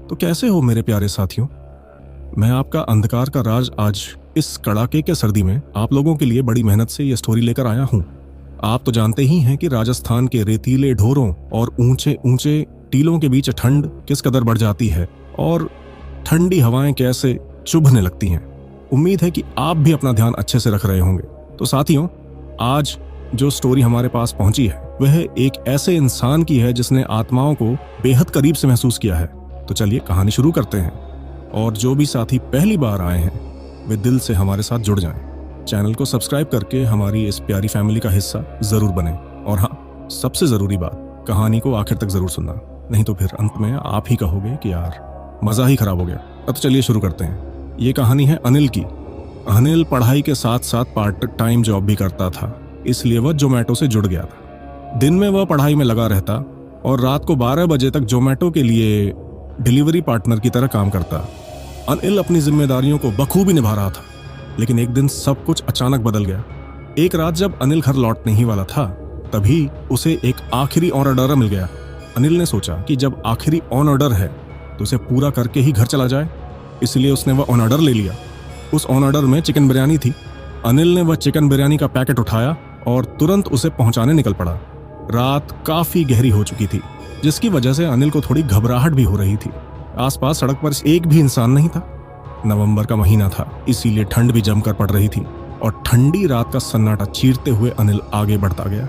तो कैसे हो मेरे प्यारे साथियों। मैं आपका अंधकार का राज आज इस कड़ाके के सर्दी में आप लोगों के लिए बड़ी मेहनत से ये स्टोरी लेकर आया हूँ। आप तो जानते ही हैं कि राजस्थान के रेतीले ढोरों और ऊंचे ऊंचे टीलों के बीच ठंड किस कदर बढ़ जाती है और ठंडी हवाएं कैसे चुभने लगती हैं। उम्मीद है कि आप भी अपना ध्यान अच्छे से रख रहे होंगे। तो साथियों, आज जो स्टोरी हमारे पास पहुंची है वह एक ऐसे इंसान की है जिसने आत्माओं को बेहद करीब से महसूस किया है। तो चलिए कहानी शुरू करते हैं। और जो भी साथी पहली बार आए हैं वे दिल से हमारे साथ जुड़ जाएं। चैनल को सब्सक्राइब करके हमारी इस प्यारी फैमिली का हिस्सा जरूर बने। और हाँ, सबसे जरूरी बात, कहानी को आखिर तक जरूर सुनना, नहीं तो फिर अंत में आप ही कहोगे कि यार मजा ही खराब हो गया। अब तो चलिए शुरू करते हैं। ये कहानी है अनिल की। अनिल पढ़ाई के साथ साथ पार्ट टाइम जॉब भी करता था, इसलिए वह जोमेटो से जुड़ गया था। दिन में वह पढ़ाई में लगा रहता और रात को 12 बजे तक जोमेटो के लिए डिलीवरी पार्टनर की तरह काम करता। अनिल अपनी जिम्मेदारियों को बखूबी निभा रहा था, लेकिन एक दिन सब कुछ अचानक बदल गया। एक रात जब अनिल घर लौटने ही वाला था, तभी उसे एक आखिरी ऑन ऑर्डर मिल गया। अनिल ने सोचा कि जब आखिरी ऑन ऑर्डर है तो उसे पूरा करके ही घर चला जाए, इसलिए उसने वह ऑन ऑर्डर ले लिया। उस ऑन ऑर्डर में चिकन बिरयानी थी। अनिल ने वह चिकन बिरयानी का पैकेट उठाया और तुरंत उसे पहुंचाने निकल पड़ा। रात काफी गहरी हो चुकी थी, जिसकी वजह से अनिल को थोड़ी घबराहट भी हो रही थी। आसपास सड़क पर एक भी इंसान नहीं था। नवंबर का महीना था, इसीलिए ठंड भी जमकर पड़ रही थी और ठंडी रात का सन्नाटा चीरते हुए अनिल आगे बढ़ता गया।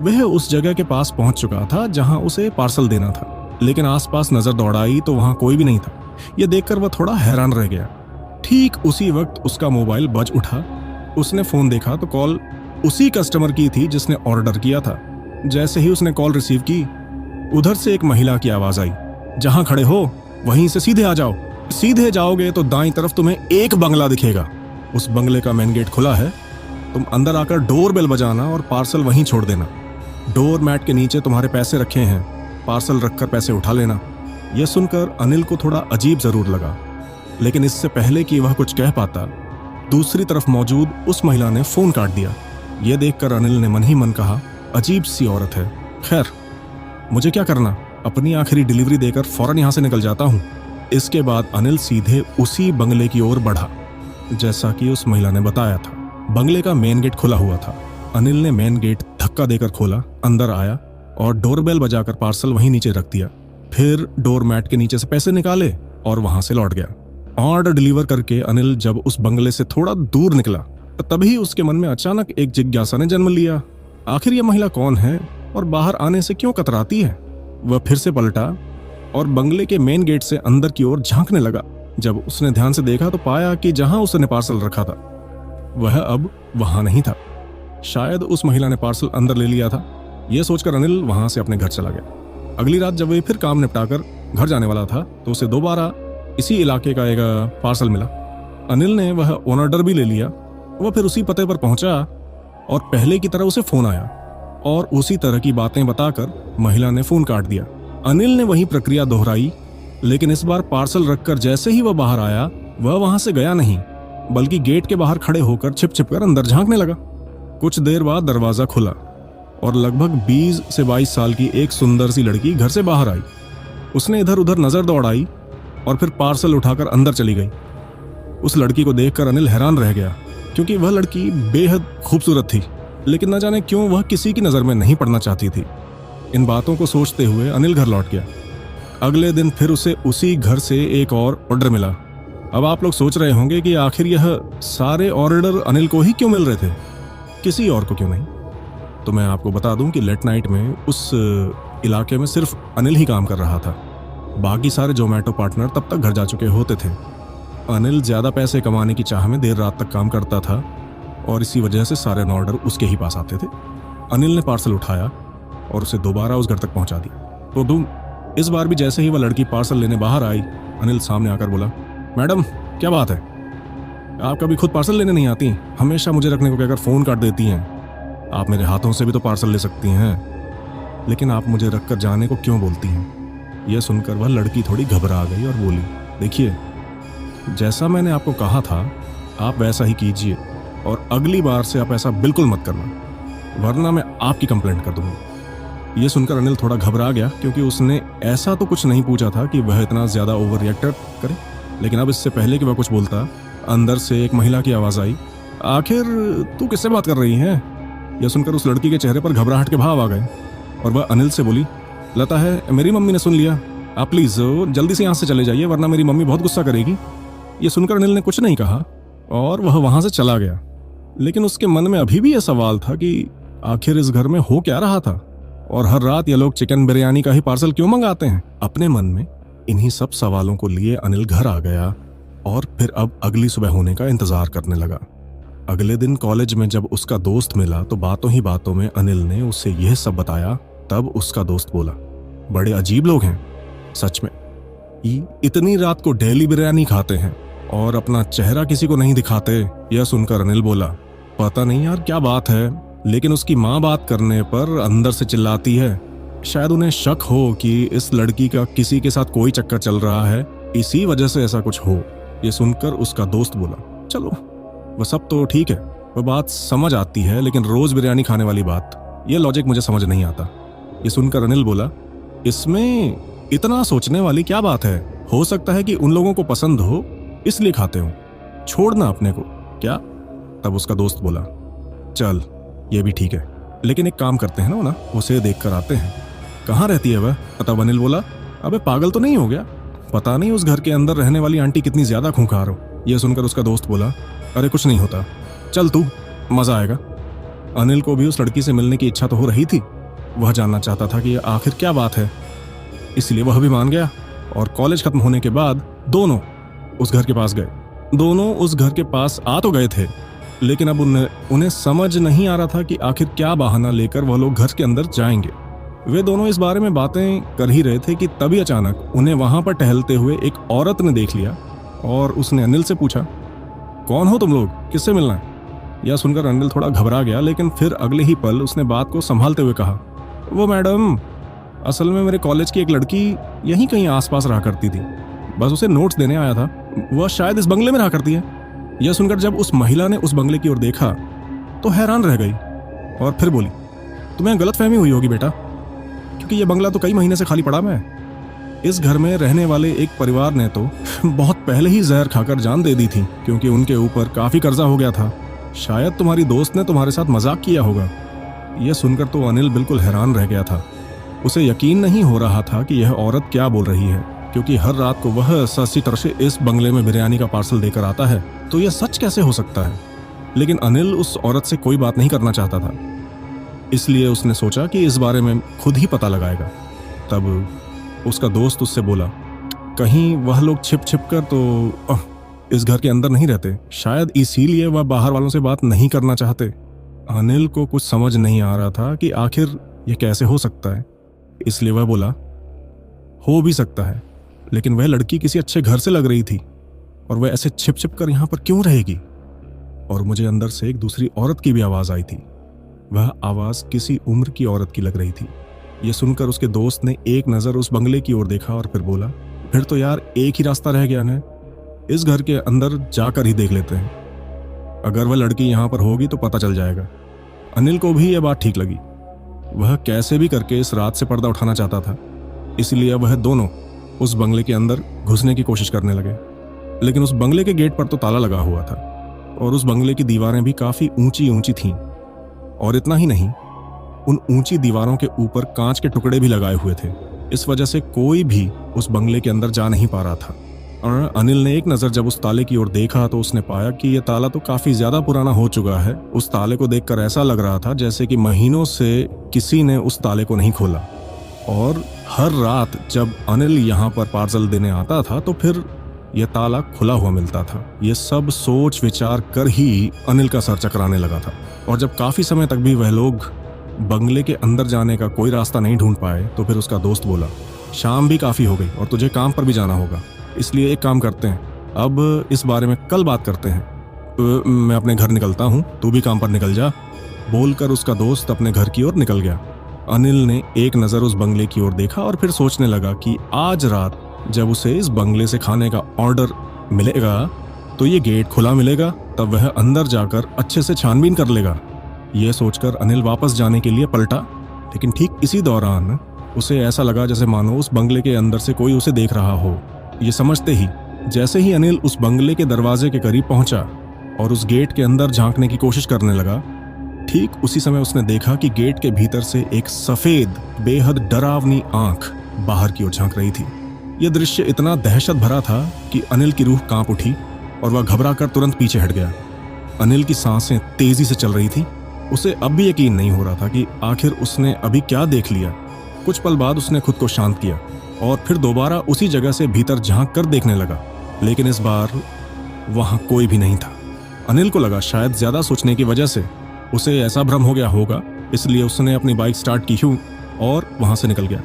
वह उस जगह के पास पहुंच चुका था जहां उसे पार्सल देना था, लेकिन आसपास नजर दौड़ाई तो वहां कोई भी नहीं था। यह देखकर वह थोड़ा हैरान रह गया। ठीक उसी वक्त उसका मोबाइल बज उठा। उसने फोन देखा तो कॉल उसी कस्टमर की थी जिसने ऑर्डर किया था। जैसे ही उसने कॉल रिसीव की, उधर से एक महिला की आवाज आई, जहां खड़े हो वहीं से सीधे आ जाओ। सीधे जाओगे तो दाईं तरफ तुम्हें एक बंगला दिखेगा। उस बंगले का मेन गेट खुला है। तुम अंदर आकर डोर बेल बजाना और पार्सल वहीं छोड़ देना। डोर मैट के नीचे तुम्हारे पैसे रखे हैं, पार्सल रखकर पैसे उठा लेना। यह सुनकर अनिल को थोड़ा अजीब जरूर लगा, लेकिन इससे पहले कि वह कुछ कह पाता, दूसरी तरफ मौजूद उस महिला ने फोन काट दिया। यह देखकर अनिल ने मन ही मन कहा, अजीब सी औरत है। खैर, मुझे क्या करना, अपनी आखिरी डिलीवरी देकर फौरन यहां से निकल जाता हूं। इसके बाद अनिल सीधे उसी बंगले की ओर बढ़ा, जैसा कि उस महिला ने बताया था। बंगले का मेन गेट खुला हुआ था। अनिल ने मेन गेट धक्का देकर खोला, अंदर आया और डोरबेल बजाकर पार्सल वहीं नीचे रख दिया। फिर डोर मैट के नीचे से पैसे निकाले और वहां से लौट गया। ऑर्डर डिलीवर करके अनिल जब उस बंगले से थोड़ा दूर निकला, तभी उसके मन में अचानक एक जिज्ञासा ने जन्म लिया। आखिर यह महिला कौन है और बाहर आने से क्यों कतराती है? वह फिर से पलटा और बंगले के मेन गेट से अंदर की ओर झांकने लगा। जब उसने ध्यान से देखा तो पाया कि जहां उसने पार्सल रखा था वह अब वहां नहीं था। शायद उस महिला ने पार्सल अंदर ले लिया था। यह सोचकर अनिल वहां से अपने घर चला गया। अगली रात जब वह फिर काम निपटाकर घर जाने वाला था तो उसे दोबारा इसी इलाके का एक पार्सल मिला। अनिल ने वह ऑन ऑर्डर भी ले लिया। वह फिर उसी पते पर पहुंचा और पहले की तरह उसे फोन आया और उसी तरह की बातें बताकर महिला ने फोन काट दिया। अनिल ने वही प्रक्रिया दोहराई, लेकिन इस बार पार्सल रखकर जैसे ही वह बाहर आया, वह वहां से गया नहीं, बल्कि गेट के बाहर खड़े होकर छिप छिप कर अंदर झांकने लगा। कुछ देर बाद दरवाजा खुला और लगभग 20 से 22 साल की एक सुंदर सी लड़की घर से बाहर आई। उसने इधर उधर नजर दौड़ाई और फिर पार्सल उठाकर अंदर चली गई। उस लड़की को देखकर अनिल हैरान रह गया, क्योंकि वह लड़की बेहद खूबसूरत थी, लेकिन न जाने क्यों वह किसी की नजर में नहीं पड़ना चाहती थी। इन बातों को सोचते हुए अनिल घर लौट गया। अगले दिन फिर उसे उसी घर से एक और ऑर्डर मिला। अब आप लोग सोच रहे होंगे कि आखिर यह सारे ऑर्डर अनिल को ही क्यों मिल रहे थे, किसी और को क्यों नहीं। तो मैं आपको बता दूं कि लेट नाइट में उस इलाके में सिर्फ अनिल ही काम कर रहा था। बाकी सारे जोमेटो पार्टनर तब तक घर जा चुके होते थे। अनिल ज्यादा पैसे कमाने की चाह में देर रात तक काम करता था और इसी वजह से सारे ऑर्डर उसके ही पास आते थे। अनिल ने पार्सल उठाया और उसे दोबारा उस घर तक पहुंचा दिया। तो तुम इस बार भी जैसे ही वह लड़की पार्सल लेने बाहर आई, अनिल सामने आकर बोला, मैडम क्या बात है, आप कभी खुद पार्सल लेने नहीं आती? हमेशा मुझे रखने को कहकर फोन काट देती हैं। आप मेरे हाथों से भी तो पार्सल ले सकती हैं, लेकिन आप मुझे रखकर जाने को क्यों बोलती हैं? यह सुनकर वह लड़की थोड़ी घबरा गई और बोली, देखिए, जैसा मैंने आपको कहा था आप वैसा ही कीजिए और अगली बार से आप ऐसा बिल्कुल मत करना, वरना मैं आपकी कंप्लेंट कर दूंगा। ये सुनकर अनिल थोड़ा घबरा गया, क्योंकि उसने ऐसा तो कुछ नहीं पूछा था कि वह इतना ज्यादा ओवर रिएक्ट करे। लेकिन अब इससे पहले कि वह कुछ बोलता, अंदर से एक महिला की आवाज आई, आखिर तू किससे बात कर रही है? यह सुनकर उस लड़की के चेहरे पर घबराहट के भाव आ गए और वह अनिल से बोली, लता है, मेरी मम्मी ने सुन लिया, आप प्लीज जल्दी से यहाँ से चले जाइए, वरना मेरी मम्मी बहुत गुस्सा करेगी। यह सुनकर अनिल ने कुछ नहीं कहा और वह वहां से चला गया। लेकिन उसके मन में अभी भी यह सवाल था कि आखिर इस घर में हो क्या रहा था और हर रात ये लोग चिकन बिरयानी का ही पार्सल क्यों मंगाते हैं। अपने मन में इन्हीं सब सवालों को लिए अनिल घर आ गया और फिर अब अगली सुबह होने का इंतजार करने लगा। अगले दिन कॉलेज में जब उसका दोस्त मिला तो बातों ही बातों में अनिल ने उसे यह सब बताया। तब उसका दोस्त बोला, बड़े अजीब लोग हैं सच में, इतनी रात को डेली बिरयानी खाते हैं और अपना चेहरा किसी को नहीं दिखाते। यह सुनकर अनिल बोला, पता नहीं यार क्या बात है, लेकिन उसकी माँ बात करने पर अंदर से चिल्लाती है, शायद उन्हें शक हो कि इस लड़की का किसी के साथ कोई चक्कर चल रहा है, इसी वजह से ऐसा कुछ हो। यह सुनकर उसका दोस्त बोला, चलो वह सब तो ठीक है, वह बात समझ आती है, लेकिन रोज बिरयानी खाने वाली बात, यह लॉजिक मुझे समझ नहीं आता। यह सुनकर अनिल बोला, इसमें इतना सोचने वाली क्या बात है, हो सकता है कि उन लोगों को पसंद हो इसलिए खाते हो, छोड़ना अपने को क्या। तब उसका दोस्त बोला, चल ये भी ठीक है, लेकिन एक काम करते हैं ना, उसे देख कर आते हैं, कहाँ रहती है वह। तब अनिल बोला, अबे पागल तो नहीं हो गया, पता नहीं उस घर के अंदर रहने वाली आंटी कितनी ज्यादा खूंखार हो। यह सुनकर उसका दोस्त बोला, अरे कुछ नहीं होता, चल तू, मजा आएगा। अनिल को भी उस लड़की से मिलने की इच्छा तो हो रही थी, वह जानना चाहता था कि आखिर क्या बात है, इसलिए वह भी मान गया। और कॉलेज खत्म होने के बाद दोनों उस घर के पास गए। दोनों उस घर के पास आ तो गए थे, लेकिन अब उन्हें समझ नहीं आ रहा था कि आखिर क्या बहाना लेकर वह लोग घर के अंदर जाएंगे। वे दोनों इस बारे में बातें कर ही रहे थे कि तभी अचानक उन्हें वहां पर टहलते हुए एक औरत ने देख लिया और उसने अनिल से पूछा, कौन हो तुम लोग, किससे मिलना है। यह सुनकर अनिल थोड़ा घबरा गया, लेकिन फिर अगले ही पल उसने बात को संभालते हुए कहा, वो मैडम, असल में मेरे कॉलेज की एक लड़की यहीं कहीं आसपास रहा करती थी, बस उसे नोट्स देने आया था, वह शायद इस बंगले में रहा करती है। यह सुनकर जब उस महिला ने उस बंगले की ओर देखा तो हैरान रह गई और फिर बोली, तुम्हें गलतफहमी हुई होगी बेटा, क्योंकि यह बंगला तो कई महीने से खाली पड़ा है। इस घर में रहने वाले एक परिवार ने तो बहुत पहले ही जहर खाकर जान दे दी थी, क्योंकि उनके ऊपर काफी कर्जा हो गया था। शायद तुम्हारी दोस्त ने तुम्हारे साथ मजाक किया होगा। यह सुनकर तो अनिल बिल्कुल हैरान रह गया था। उसे यकीन नहीं हो रहा था कि यह औरत क्या बोल रही है, क्योंकि हर रात को वह सस्ती तरह से इस बंगले में बिरयानी का पार्सल देकर आता है, तो यह सच कैसे हो सकता है। लेकिन अनिल उस औरत से कोई बात नहीं करना चाहता था, इसलिए उसने सोचा कि इस बारे में खुद ही पता लगाएगा। तब उसका दोस्त उससे बोला, कहीं वह लोग छिप छिप कर तो इस घर के अंदर नहीं रहते, शायद इसीलिए वह बाहर वालों से बात नहीं करना चाहते। अनिल को कुछ समझ नहीं आ रहा था कि आखिर यह कैसे हो सकता है, इसलिए वह बोला, हो भी सकता है, लेकिन वह लड़की किसी अच्छे घर से लग रही थी और वह ऐसे छिप छिप कर यहां पर क्यों रहेगी। और मुझे अंदर से एक दूसरी औरत की भी आवाज आई थी, वह आवाज किसी उम्र की औरत की लग रही थी। यह सुनकर उसके दोस्त ने एक नजर उस बंगले की ओर देखा और फिर बोला, फिर तो यार एक ही रास्ता रह गया है, इस घर के अंदर जाकर ही देख लेते हैं, अगर वह लड़की यहां पर होगी तो पता चल जाएगा। अनिल को भी यह बात ठीक लगी, वह कैसे भी करके इस रात से पर्दा उठाना चाहता था, इसलिए वह दोनों उस बंगले के अंदर घुसने की कोशिश करने लगे। लेकिन उस बंगले के गेट पर तो ताला लगा हुआ था और उस बंगले की दीवारें भी काफी ऊंची ऊंची थीं। और इतना ही नहीं, उन ऊंची दीवारों के ऊपर कांच के टुकड़े भी लगाए हुए थे, इस वजह से कोई भी उस बंगले के अंदर जा नहीं पा रहा था। और अनिल ने एक नज़र जब उस ताले की ओर देखा तो उसने पाया कि यह ताला तो काफ़ी ज़्यादा पुराना हो चुका है। उस ताले को देखकर ऐसा लग रहा था जैसे कि महीनों से किसी ने उस ताले को नहीं खोला। और हर रात जब अनिल यहाँ पर पार्सल देने आता था तो फिर यह ताला खुला हुआ मिलता था। यह सब सोच विचार कर ही अनिल का सर चकराने लगा था। और जब काफ़ी समय तक भी वह लोग बंगले के अंदर जाने का कोई रास्ता नहीं ढूंढ पाए तो फिर उसका दोस्त बोला, शाम भी काफ़ी हो गई और तुझे काम पर भी जाना होगा, इसलिए एक काम करते हैं, अब इस बारे में कल बात करते हैं। मैं अपने घर निकलता हूँ, तू भी काम पर निकल जा। बोलकर उसका दोस्त अपने घर की ओर निकल गया। अनिल ने एक नज़र उस बंगले की ओर देखा और फिर सोचने लगा कि आज रात जब उसे इस बंगले से खाने का ऑर्डर मिलेगा तो ये गेट खुला मिलेगा, तब वह अंदर जाकर अच्छे से छानबीन कर लेगा। यह सोचकर अनिल वापस जाने के लिए पलटा, लेकिन ठीक इसी दौरान उसे ऐसा लगा जैसे मानो उस बंगले के अंदर से कोई उसे देख रहा हो। ये समझते ही जैसे ही अनिल उस बंगले के दरवाजे के करीब पहुंचा और उस गेट के अंदर झांकने की कोशिश करने लगा, ठीक उसी समय उसने देखा कि गेट के भीतर से एक सफेद बेहद डरावनी आंख बाहर की ओर झांक रही थी। यह दृश्य इतना दहशत भरा था कि अनिल की रूह कांप उठी और वह घबरा कर तुरंत पीछे हट गया। अनिल की सांसें तेजी से चल रही थी। उसे अब भी यकीन नहीं हो रहा था कि आखिर उसने अभी क्या देख लिया। कुछ पल बाद उसने खुद को शांत किया और फिर दोबारा उसी जगह से भीतर झांक कर देखने लगा, लेकिन इस बार वहां कोई भी नहीं था। अनिल को लगा शायद ज्यादा सोचने की वजह से उसे ऐसा भ्रम हो गया होगा, इसलिए उसने अपनी बाइक स्टार्ट की और वहां से निकल गया।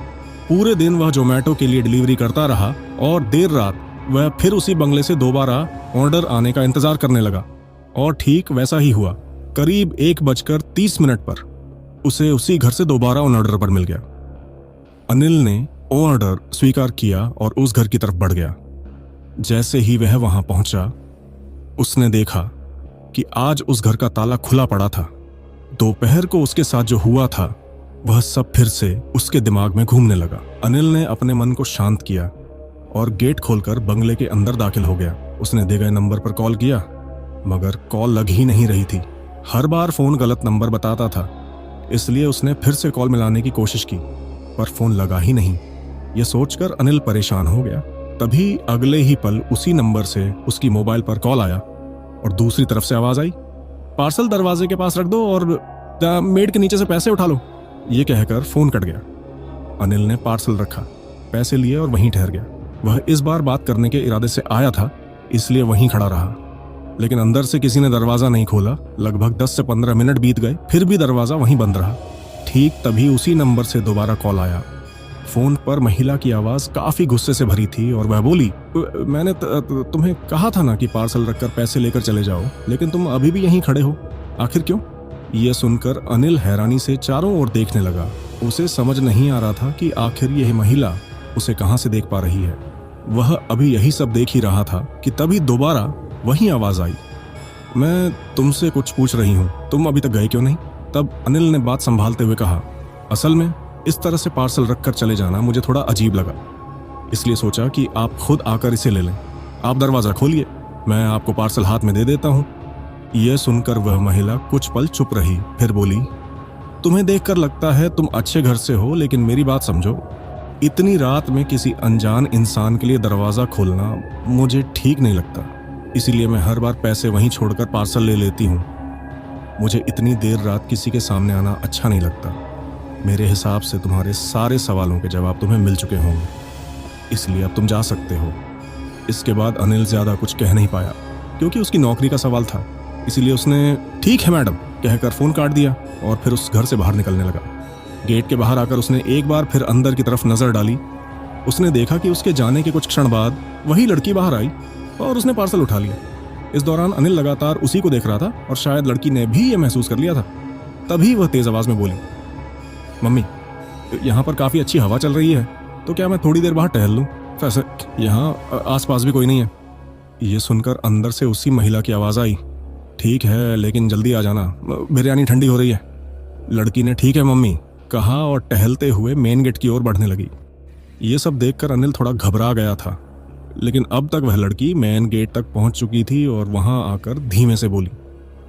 पूरे दिन वह जोमेटो के लिए डिलीवरी करता रहा और देर रात वह फिर उसी बंगले से दोबारा ऑर्डर आने का इंतजार करने लगा और ठीक वैसा ही हुआ। करीब 1:30 पर उसे उसी घर से दोबारा उन ऑर्डर पर मिल गया। अनिल ने ऑर्डर स्वीकार किया और उस घर की तरफ बढ़ गया। जैसे ही वह वहां पहुंचा, उसने देखा कि आज उस घर का ताला खुला पड़ा था। दोपहर को उसके साथ जो हुआ था वह सब फिर से उसके दिमाग में घूमने लगा। अनिल ने अपने मन को शांत किया और गेट खोलकर बंगले के अंदर दाखिल हो गया। उसने दिए गए नंबर पर कॉल किया, मगर कॉल लग ही नहीं रही थी। हर बार फोन गलत नंबर बताता था, इसलिए उसने फिर से कॉल मिलाने की कोशिश की, पर फोन लगा ही नहीं। यह सोचकर अनिल परेशान हो गया। तभी अगले ही पल उसी नंबर से उसकी मोबाइल पर कॉल आया और दूसरी तरफ से आवाज आई, पार्सल दरवाजे के पास रख दो और मेड के नीचे से पैसे उठा लो। ये कहकर फोन कट गया। अनिल ने पार्सल रखा, पैसे लिए और वहीं ठहर गया। वह इस बार बात करने के इरादे से आया था, इसलिए वहीं खड़ा रहा, लेकिन अंदर से किसी ने दरवाजा नहीं खोला। लगभग 10 से 15 मिनट बीत गए, फिर भी दरवाजा वहीं बंद रहा। ठीक तभी उसी नंबर से दोबारा कॉल आया। फोन पर महिला की आवाज काफी गुस्से से भरी थी और वह बोली, मैंने तुम्हें कहा था ना कि पार्सल रखकर पैसे लेकर चले जाओ, लेकिन तुम अभी भी यहीं खड़े हो, आखिर क्यों? यह सुनकर अनिल हैरानी से चारों ओर देखने लगा। उसे समझ नहीं आ रहा था कि आखिर यह महिला उसे कहां से देख पा रही है। वह अभी यही सब देख ही रहा था कि तभी दोबारा वही आवाज आई, मैं तुमसे कुछ पूछ रही हूं, तुम अभी तक गए क्यों नहीं? तब अनिल ने बात संभालते हुए कहा, असल में इस तरह से पार्सल रखकर चले जाना मुझे थोड़ा अजीब लगा, इसलिए सोचा कि आप खुद आकर इसे ले लें। आप दरवाजा खोलिए, मैं आपको पार्सल हाथ में दे देता हूं। यह सुनकर वह महिला कुछ पल चुप रही, फिर बोली, तुम्हें देखकर लगता है तुम अच्छे घर से हो, लेकिन मेरी बात समझो, इतनी रात में किसी अनजान इंसान के लिए दरवाजा खोलना मुझे ठीक नहीं लगता, इसीलिए मैं हर बार पैसे वहीं छोड़कर पार्सल ले लेती हूँ। मुझे इतनी देर रात किसी के सामने आना अच्छा नहीं लगता। मेरे हिसाब से तुम्हारे सारे सवालों के जवाब तुम्हें मिल चुके होंगे, इसलिए अब तुम जा सकते हो। इसके बाद अनिल ज्यादा कुछ कह नहीं पाया, क्योंकि उसकी नौकरी का सवाल था, इसीलिए उसने ठीक है मैडम कहकर फोन काट दिया और फिर उस घर से बाहर निकलने लगा। गेट के बाहर आकर उसने एक बार फिर अंदर की तरफ नजर डाली। उसने देखा कि उसके जाने के कुछ क्षण बाद वही लड़की बाहर आई और उसने पार्सल उठा लिया। इस दौरान अनिल लगातार उसी को देख रहा था और शायद लड़की ने भी यह महसूस कर लिया था। तभी वह तेज आवाज में बोली, मम्मी, यहाँ पर काफी अच्छी हवा चल रही है, तो क्या मैं थोड़ी देर बाहर टहल लूं? वैसे यहाँ आसपास भी कोई नहीं है। ये सुनकर अंदर से उसी महिला की आवाज आई, ठीक है, लेकिन जल्दी आ जाना, बिरयानी ठंडी हो रही है। लड़की ने ठीक है मम्मी कहा और टहलते हुए मेन गेट की ओर बढ़ने लगी। ये सब देखकर अनिल थोड़ा घबरा गया था, लेकिन अब तक वह लड़की मेन गेट तक पहुंच चुकी थी और वहां आकर धीमे से बोली,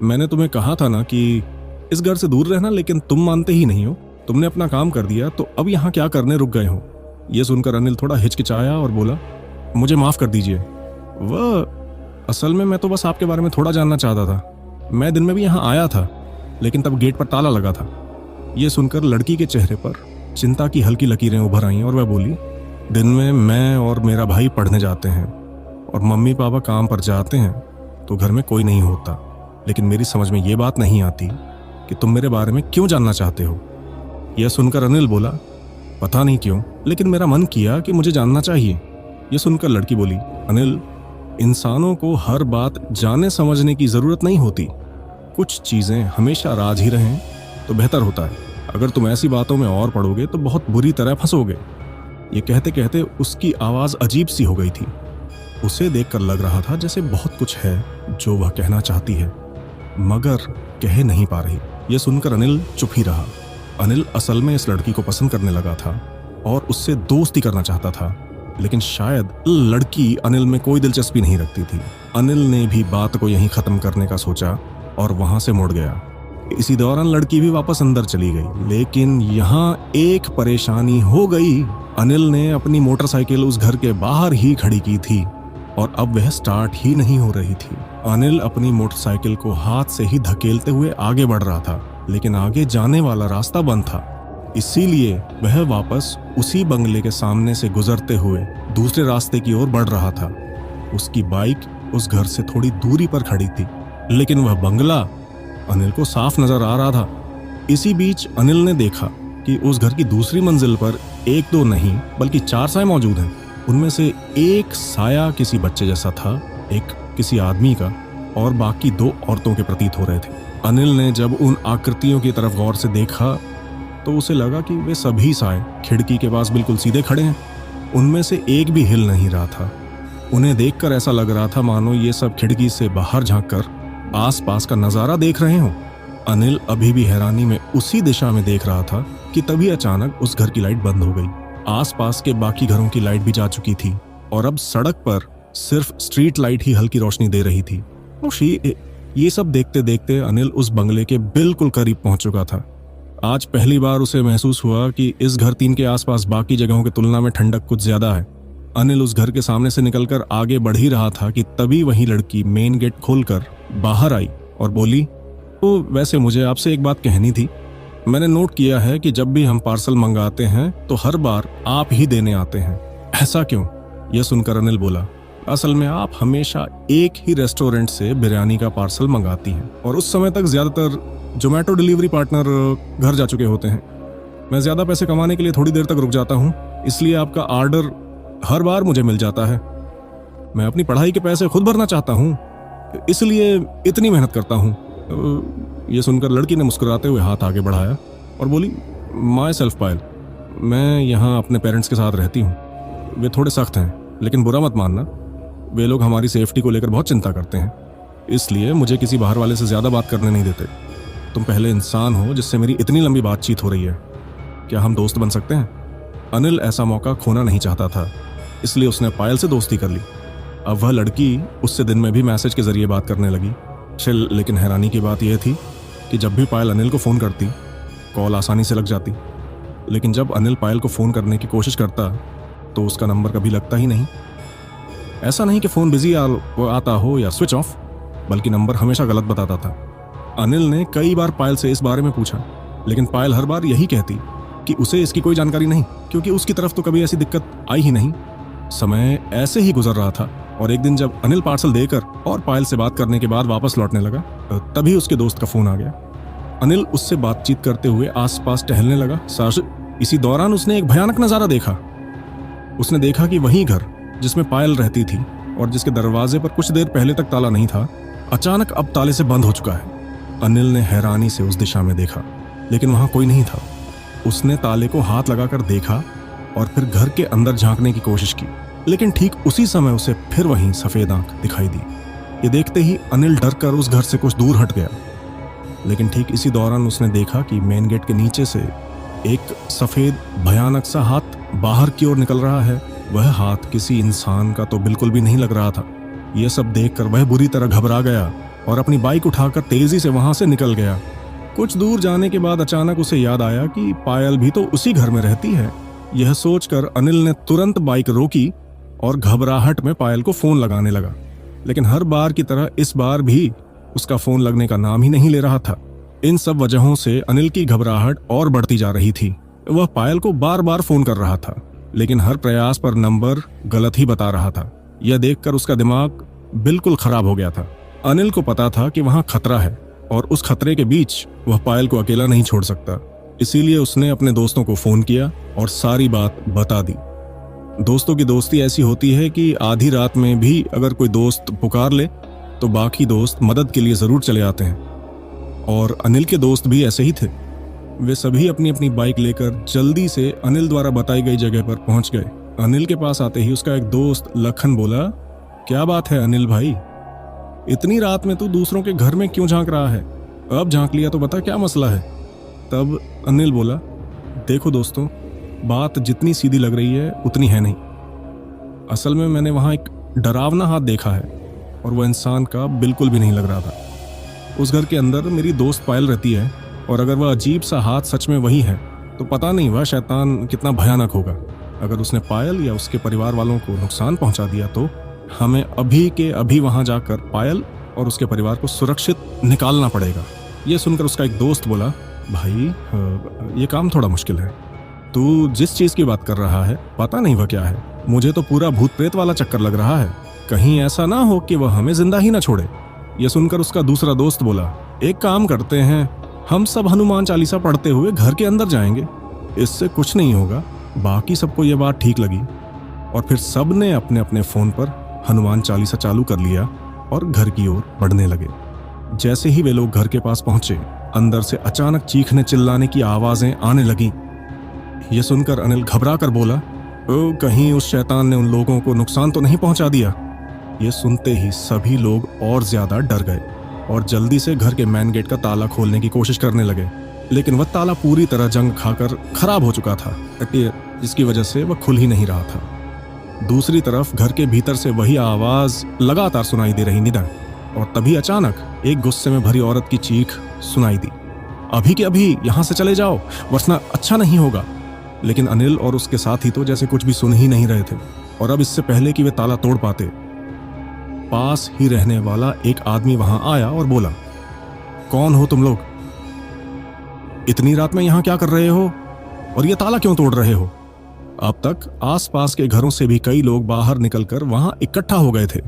मैंने तुम्हें कहा था ना कि इस घर से दूर रहना, लेकिन तुम मानते ही नहीं हो। तुमने अपना काम कर दिया, तो अब यहाँ क्या करने रुक गए हो? यह सुनकर अनिल थोड़ा हिचकिचाया और बोला, मुझे माफ कर दीजिए। वह असल में मैं तो बस आपके बारे में थोड़ा जानना चाहता था। मैं दिन में भी यहाँ आया था, लेकिन तब गेट पर ताला लगा था। यह सुनकर लड़की के चेहरे पर चिंता की हल्की लकीरें उभर आईं और वह बोली, दिन में मैं और मेरा भाई पढ़ने जाते हैं और मम्मी पापा काम पर जाते हैं, तो घर में कोई नहीं होता। लेकिन मेरी समझ में ये बात नहीं आती कि तुम मेरे बारे में क्यों जानना चाहते हो। यह सुनकर अनिल बोला, पता नहीं क्यों, लेकिन मेरा मन किया कि मुझे जानना चाहिए। यह सुनकर लड़की बोली, अनिल, इंसानों को हर बात जाने समझने की जरूरत नहीं होती। कुछ चीजें हमेशा राज ही रहें तो बेहतर होता है। अगर तुम ऐसी बातों में और पड़ोगे तो बहुत बुरी तरह फंसोगे। ये कहते कहते उसकी आवाज अजीब सी हो गई थी। उसे देखकर लग रहा था जैसे बहुत कुछ है जो वह कहना चाहती है, मगर कह नहीं पा रही। यह सुनकर अनिल चुप ही रहा। अनिल असल में इस लड़की को पसंद करने लगा था और उससे दोस्ती करना चाहता था, लेकिन शायद लड़की अनिल में कोई दिलचस्पी नहीं रखती थी। अनिल ने भी बात को यहीं खत्म करने का सोचा और वहां से मुड़ गया। इसी दौरान लड़की भी वापस अंदर चली गई, लेकिन यहाँ एक परेशानी हो गई। अनिल ने अपनी मोटरसाइकिल उस घर के बाहर ही खड़ी की थी और अब वह स्टार्ट ही नहीं हो रही थी। अनिल अपनी मोटरसाइकिल को हाथ से ही धकेलते हुए आगे बढ़ रहा था, लेकिन आगे जाने वाला रास्ता बंद था। इसीलिए वह वापस उसी बंगले के सामने से गुजरते हुए दूसरे रास्ते की ओर बढ़ रहा था। उसकी बाइक उस घर से थोड़ी दूरी पर खड़ी थी, लेकिन वह बंगला अनिल को साफ नजर आ रहा था। इसी बीच अनिल ने देखा कि उस घर की दूसरी मंजिल पर एक दो नहीं बल्कि 4 साए मौजूद हैं। उनमें से एक साया किसी बच्चे जैसा था, एक किसी आदमी का, और बाकी 2 औरतों के प्रतीत हो रहे थे। अनिल ने जब उन आकृतियों की तरफ गौर से देखा तो उसे लगा कि वे सभी साए खिड़की के पास बिल्कुल सीधे खड़े हैं। उनमें से एक भी हिल नहीं रहा था। उन्हें देखकर ऐसा लग रहा था मानो ये सब खिड़की से बाहर झांककर आसपास का नजारा देख रहे हों। अनिल अभी भी हैरानी में उसी दिशा में देख रहा था कि तभी अचानक उस घर की लाइट बंद हो गई। आसपास के बाकी घरों की लाइट भी जा चुकी थी और अब सड़क पर सिर्फ स्ट्रीट लाइट ही हल्की रोशनी दे रही थी। ये सब देखते देखते अनिल उस बंगले के बिल्कुल करीब पहुंच चुका था। आज पहली बार उसे महसूस हुआ कि इस घर 3 के आसपास बाकी जगहों की तुलना में ठंडक कुछ ज्यादा है। अनिल उस घर के सामने से निकलकर आगे बढ़ ही रहा था कि तभी वही लड़की मेन गेट खोलकर बाहर आई और बोली, तो वैसे मुझे आपसे एक बात कहनी थी। मैंने नोट किया है कि जब भी हम पार्सल मंगाते हैं तो हर बार आप ही देने आते हैं। ऐसा क्यों? यह सुनकर अनिल बोला, असल में आप हमेशा एक ही रेस्टोरेंट से बिरयानी का पार्सल मंगाती हैं और उस समय तक ज्यादातर जोमेटो डिलीवरी पार्टनर घर जा चुके होते हैं। मैं ज्यादा पैसे कमाने के लिए थोड़ी देर तक रुक जाता हूँ, इसलिए आपका ऑर्डर हर बार मुझे मिल जाता है। मैं अपनी पढ़ाई के पैसे खुद भरना चाहता हूँ, इसलिए इतनी मेहनत करता हूँ। यह सुनकर लड़की ने मुस्कुराते हुए हाथ आगे बढ़ाया और बोली, माई सेल्फ पायल, मैं यहाँ अपने पेरेंट्स के साथ रहती हूँ। वे थोड़े सख्त हैं, लेकिन बुरा मत मानना, वे लोग हमारी सेफ्टी को लेकर बहुत चिंता करते हैं, इसलिए मुझे किसी बाहर वाले से ज़्यादा बात करने नहीं देते। तुम पहले इंसान हो जिससे मेरी इतनी लंबी बातचीत हो रही है, क्या हम दोस्त बन सकते हैं? अनिल ऐसा मौका खोना नहीं चाहता था, इसलिए उसने पायल से दोस्ती कर ली। अब वह लड़की उससे दिन में भी मैसेज के जरिए बात करने लगी। लेकिन हैरानी की बात यह थी कि जब भी पायल अनिल को फ़ोन करती, कॉल आसानी से लग जाती, लेकिन जब अनिल पायल को फ़ोन करने की कोशिश करता तो उसका नंबर कभी लगता ही नहीं। ऐसा नहीं कि फ़ोन बिजी आता हो या स्विच ऑफ, बल्कि नंबर हमेशा गलत बताता था। अनिल ने कई बार पायल से इस बारे में पूछा, लेकिन पायल हर बार यही कहती कि उसे इसकी कोई जानकारी नहीं, क्योंकि उसकी तरफ तो कभी ऐसी दिक्कत आई ही नहीं। समय ऐसे ही गुजर रहा था और एक दिन जब अनिल पार्सल देकर और पायल से बात करने के बाद वापस लौटने लगा, तभी उसके दोस्त का फ़ोन आ गया। अनिल उससे बातचीत करते हुए आसपास टहलने लगा। इसी दौरान उसने एक भयानक नज़ारा देखा। उसने देखा कि वही घर जिसमें पायल रहती थी और जिसके दरवाजे पर कुछ देर पहले तक ताला नहीं था, अचानक अब ताले से बंद हो चुका है। अनिल ने हैरानी से उस दिशा में देखा, लेकिन वहां कोई नहीं था। उसने ताले को हाथ लगाकर देखा और फिर घर के अंदर झांकने की कोशिश की, लेकिन ठीक उसी समय उसे फिर वहीं सफेद आंख दिखाई दी। ये देखते ही अनिल डरकर उस घर से कुछ दूर हट गया, लेकिन ठीक इसी दौरान उसने देखा कि मेन गेट के नीचे से एक सफेद भयानक सा हाथ बाहर की ओर निकल रहा है। वह हाथ किसी इंसान का तो बिल्कुल भी नहीं लग रहा था। यह सब देखकर वह बुरी तरह घबरा गया और अपनी बाइक उठाकर तेजी से वहां से निकल गया। कुछ दूर जाने के बाद अचानक उसे याद आया कि पायल भी तो उसी घर में रहती है। यह सोचकर अनिल ने तुरंत बाइक रोकी और घबराहट में पायल को फोन लगाने लगा, लेकिन हर बार की तरह इस बार भी उसका फोन लगने का नाम ही नहीं ले रहा था। इन सब वजहों से अनिल की घबराहट और बढ़ती जा रही थी। वह पायल को बार बार फोन कर रहा था, लेकिन हर प्रयास पर नंबर गलत ही बता रहा था। यह देखकर उसका दिमाग बिल्कुल खराब हो गया था। अनिल को पता था कि वहां खतरा है और उस खतरे के बीच वह पायल को अकेला नहीं छोड़ सकता, इसीलिए उसने अपने दोस्तों को फोन किया और सारी बात बता दी। दोस्तों की दोस्ती ऐसी होती है कि आधी रात में भी अगर कोई दोस्त पुकार ले तो बाकी दोस्त मदद के लिए जरूर चले आते हैं, और अनिल के दोस्त भी ऐसे ही थे। वे सभी अपनी अपनी बाइक लेकर जल्दी से अनिल द्वारा बताई गई जगह पर पहुंच गए। अनिल के पास आते ही उसका एक दोस्त लखन बोला, क्या बात है अनिल भाई, इतनी रात में तू दूसरों के घर में क्यों झांक रहा है? अब झांक लिया तो बता क्या मसला है? तब अनिल बोला, देखो दोस्तों, बात जितनी सीधी लग रही है उतनी है नहीं। असल में मैंने वहाँ एक डरावना हाथ देखा है और वह इंसान का बिल्कुल भी नहीं लग रहा था। उस घर के अंदर मेरी दोस्त पायल रहती है और अगर वह अजीब सा हाथ सच में वही है तो पता नहीं वह शैतान कितना भयानक होगा। अगर उसने पायल या उसके परिवार वालों को नुकसान पहुंचा दिया तो हमें अभी के अभी वहां जाकर पायल और उसके परिवार को सुरक्षित निकालना पड़ेगा। यह सुनकर उसका एक दोस्त बोला, भाई ये काम थोड़ा मुश्किल है। तू जिस चीज की बात कर रहा है पता नहीं वह क्या है। मुझे तो पूरा भूत प्रेत वाला चक्कर लग रहा है। कहीं ऐसा ना हो कि वह हमें जिंदा ही ना छोड़े। यह सुनकर उसका दूसरा दोस्त बोला, एक काम करते हैं, हम सब हनुमान चालीसा पढ़ते हुए घर के अंदर जाएंगे, इससे कुछ नहीं होगा। बाकी सबको यह बात ठीक लगी और फिर सब ने अपने अपने फोन पर हनुमान चालीसा चालू कर लिया और घर की ओर बढ़ने लगे। जैसे ही वे लोग घर के पास पहुंचे, अंदर से अचानक चीखने चिल्लाने की आवाजें आने लगी। यह सुनकर अनिल घबरा कर बोला, ओ कहीं उस शैतान ने उन लोगों को नुकसान तो नहीं पहुंचा दिया। यह सुनते ही सभी लोग और ज्यादा डर गए और जल्दी से घर के मेन गेट का ताला खोलने की कोशिश करने लगे, लेकिन वह ताला पूरी तरह जंग खाकर खराब हो चुका था, जिसकी वजह से वह खुल ही नहीं रहा था। दूसरी तरफ घर के भीतर से वही आवाज लगातार सुनाई दे रही निदा, और तभी अचानक एक गुस्से में भरी औरत की चीख सुनाई दी, अभी के अभी यहां से चले जाओ वरना अच्छा नहीं होगा। लेकिन अनिल और उसके साथी तो जैसे कुछ भी सुन ही नहीं रहे थे, और अब इससे पहले कि वे ताला तोड़ पाते, पास ही रहने वाला एक आदमी वहां आया और बोला, कौन हो तुम लोग? इतनी रात में यहां क्या कर रहे हो और ये ताला क्यों तोड़ रहे हो? अब तक आसपास के घरों से भी कई लोग बाहर निकलकर वहां इकट्ठा हो गए थे।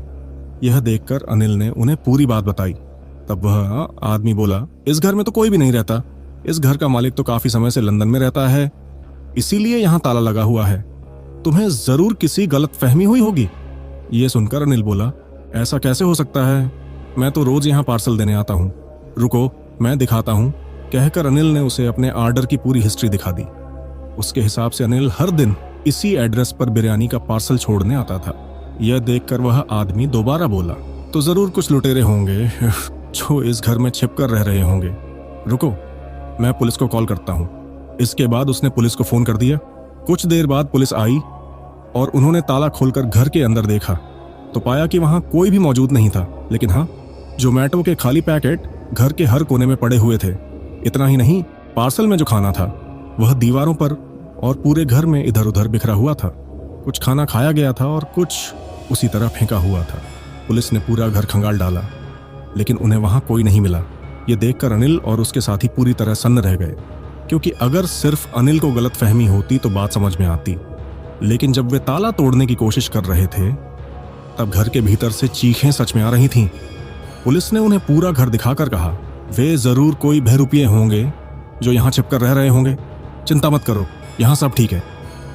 यह देखकर अनिल ने उन्हें पूरी बात बताई। तब वह आदमी बोला, इस घर में तो कोई भी नहीं रहता। इस घर का मालिक तो काफी समय से लंदन में रहता है, इसीलिए यहां ताला लगा हुआ है। तुम्हें जरूर किसी गलत फहमी हुई होगी। यह सुनकर अनिल बोला, ऐसा कैसे हो सकता है? मैं तो रोज यहां पार्सल देने आता हूं। रुको मैं दिखाता हूं। कहकर अनिल ने उसे अपने ऑर्डर की पूरी हिस्ट्री दिखा दी। उसके हिसाब से अनिल हर दिन इसी एड्रेस पर बिरयानी का पार्सल छोड़ने आता था। यह देखकर वह आदमी दोबारा बोला, तो जरूर कुछ लुटेरे होंगे जो इस घर में छिपकर रह रहे होंगे। रुको मैं पुलिस को कॉल करता हूं। इसके बाद उसने पुलिस को फोन कर दिया। कुछ देर बाद पुलिस आई और उन्होंने ताला खोलकर घर के अंदर देखा तो पाया कि वहां कोई भी मौजूद नहीं था, लेकिन हाँ, जोमैटो के खाली पैकेट घर के हर कोने में पड़े हुए थे। इतना ही नहीं, पार्सल में जो खाना था वह दीवारों पर और पूरे घर में इधर उधर बिखरा हुआ था। कुछ खाना खाया गया था और कुछ उसी तरह फेंका हुआ था। पुलिस ने पूरा घर खंगाल डाला, लेकिन उन्हें वहां कोई नहीं मिला। यह देखकर अनिल और उसके साथी पूरी तरह सन्न रह गए, क्योंकि अगर सिर्फ अनिल को गलत फहमी होती तो बात समझ में आती, लेकिन जब वे ताला तोड़ने की कोशिश कर रहे थे तब घर के भीतर से चीखें सच में आ रही थीं। पुलिस ने उन्हें पूरा घर दिखाकर कहा, वे जरूर कोई बहरूपिये होंगे जो यहाँ छिपकर रह रहे होंगे। चिंता मत करो, यहाँ सब ठीक है,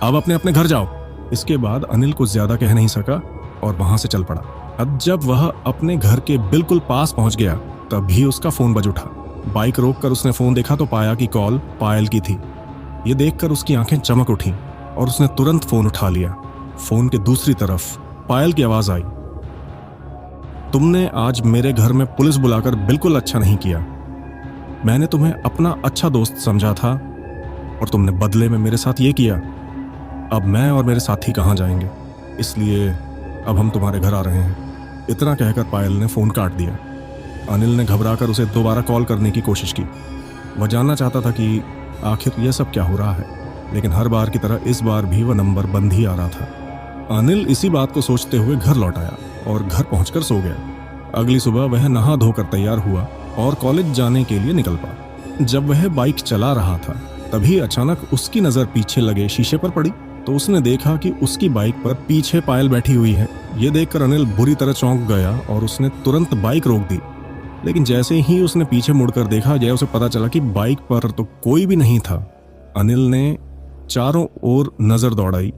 अब अपने अपने घर जाओ। इसके बाद अनिल कुछ ज्यादा कह नहीं सका और वहां से चल पड़ा। अब जब वह अपने घर के बिल्कुल पास पहुंच गया तभी उसका फोन बज उठा। बाइक रोककर उसने फोन देखा तो पाया कि कॉल पायल की थी। ये देखकर उसकी आंखें चमक उठी और उसने तुरंत फोन उठा लिया। फोन के दूसरी तरफ पायल की आवाज आई, तुमने आज मेरे घर में पुलिस बुलाकर बिल्कुल अच्छा नहीं किया। मैंने तुम्हें अपना अच्छा दोस्त समझा था और तुमने बदले में मेरे साथ ये किया। अब मैं और मेरे साथी कहाँ जाएंगे, इसलिए अब हम तुम्हारे घर आ रहे हैं। इतना कहकर पायल ने फोन काट दिया। अनिल ने घबराकर उसे दोबारा कॉल करने की कोशिश की। वह जानना चाहता था कि आखिर यह सब क्या हो रहा है, लेकिन हर बार की तरह इस बार भी वह नंबर बंद ही आ रहा था। अनिल इसी बात को सोचते हुए घर लौट आया और घर पहुंचकर सो गया। अगली सुबह वह नहा धोकर तैयार हुआ और कॉलेज जाने के लिए निकल पड़ा। जब वह बाइक चला रहा था तभी अचानक उसकी नजर पीछे लगे शीशे पर पड़ी तो उसने देखा कि उसकी बाइक पर पीछे पायल बैठी हुई है। यह देखकर अनिल बुरी तरह चौंक गया और उसने तुरंत बाइक रोक दी। लेकिन जैसे ही उसने पीछे मुड़कर देखा, यह उसे पता चला कि बाइक पर तो कोई भी नहीं था। अनिल ने चारों ओर नजर दौड़ाई,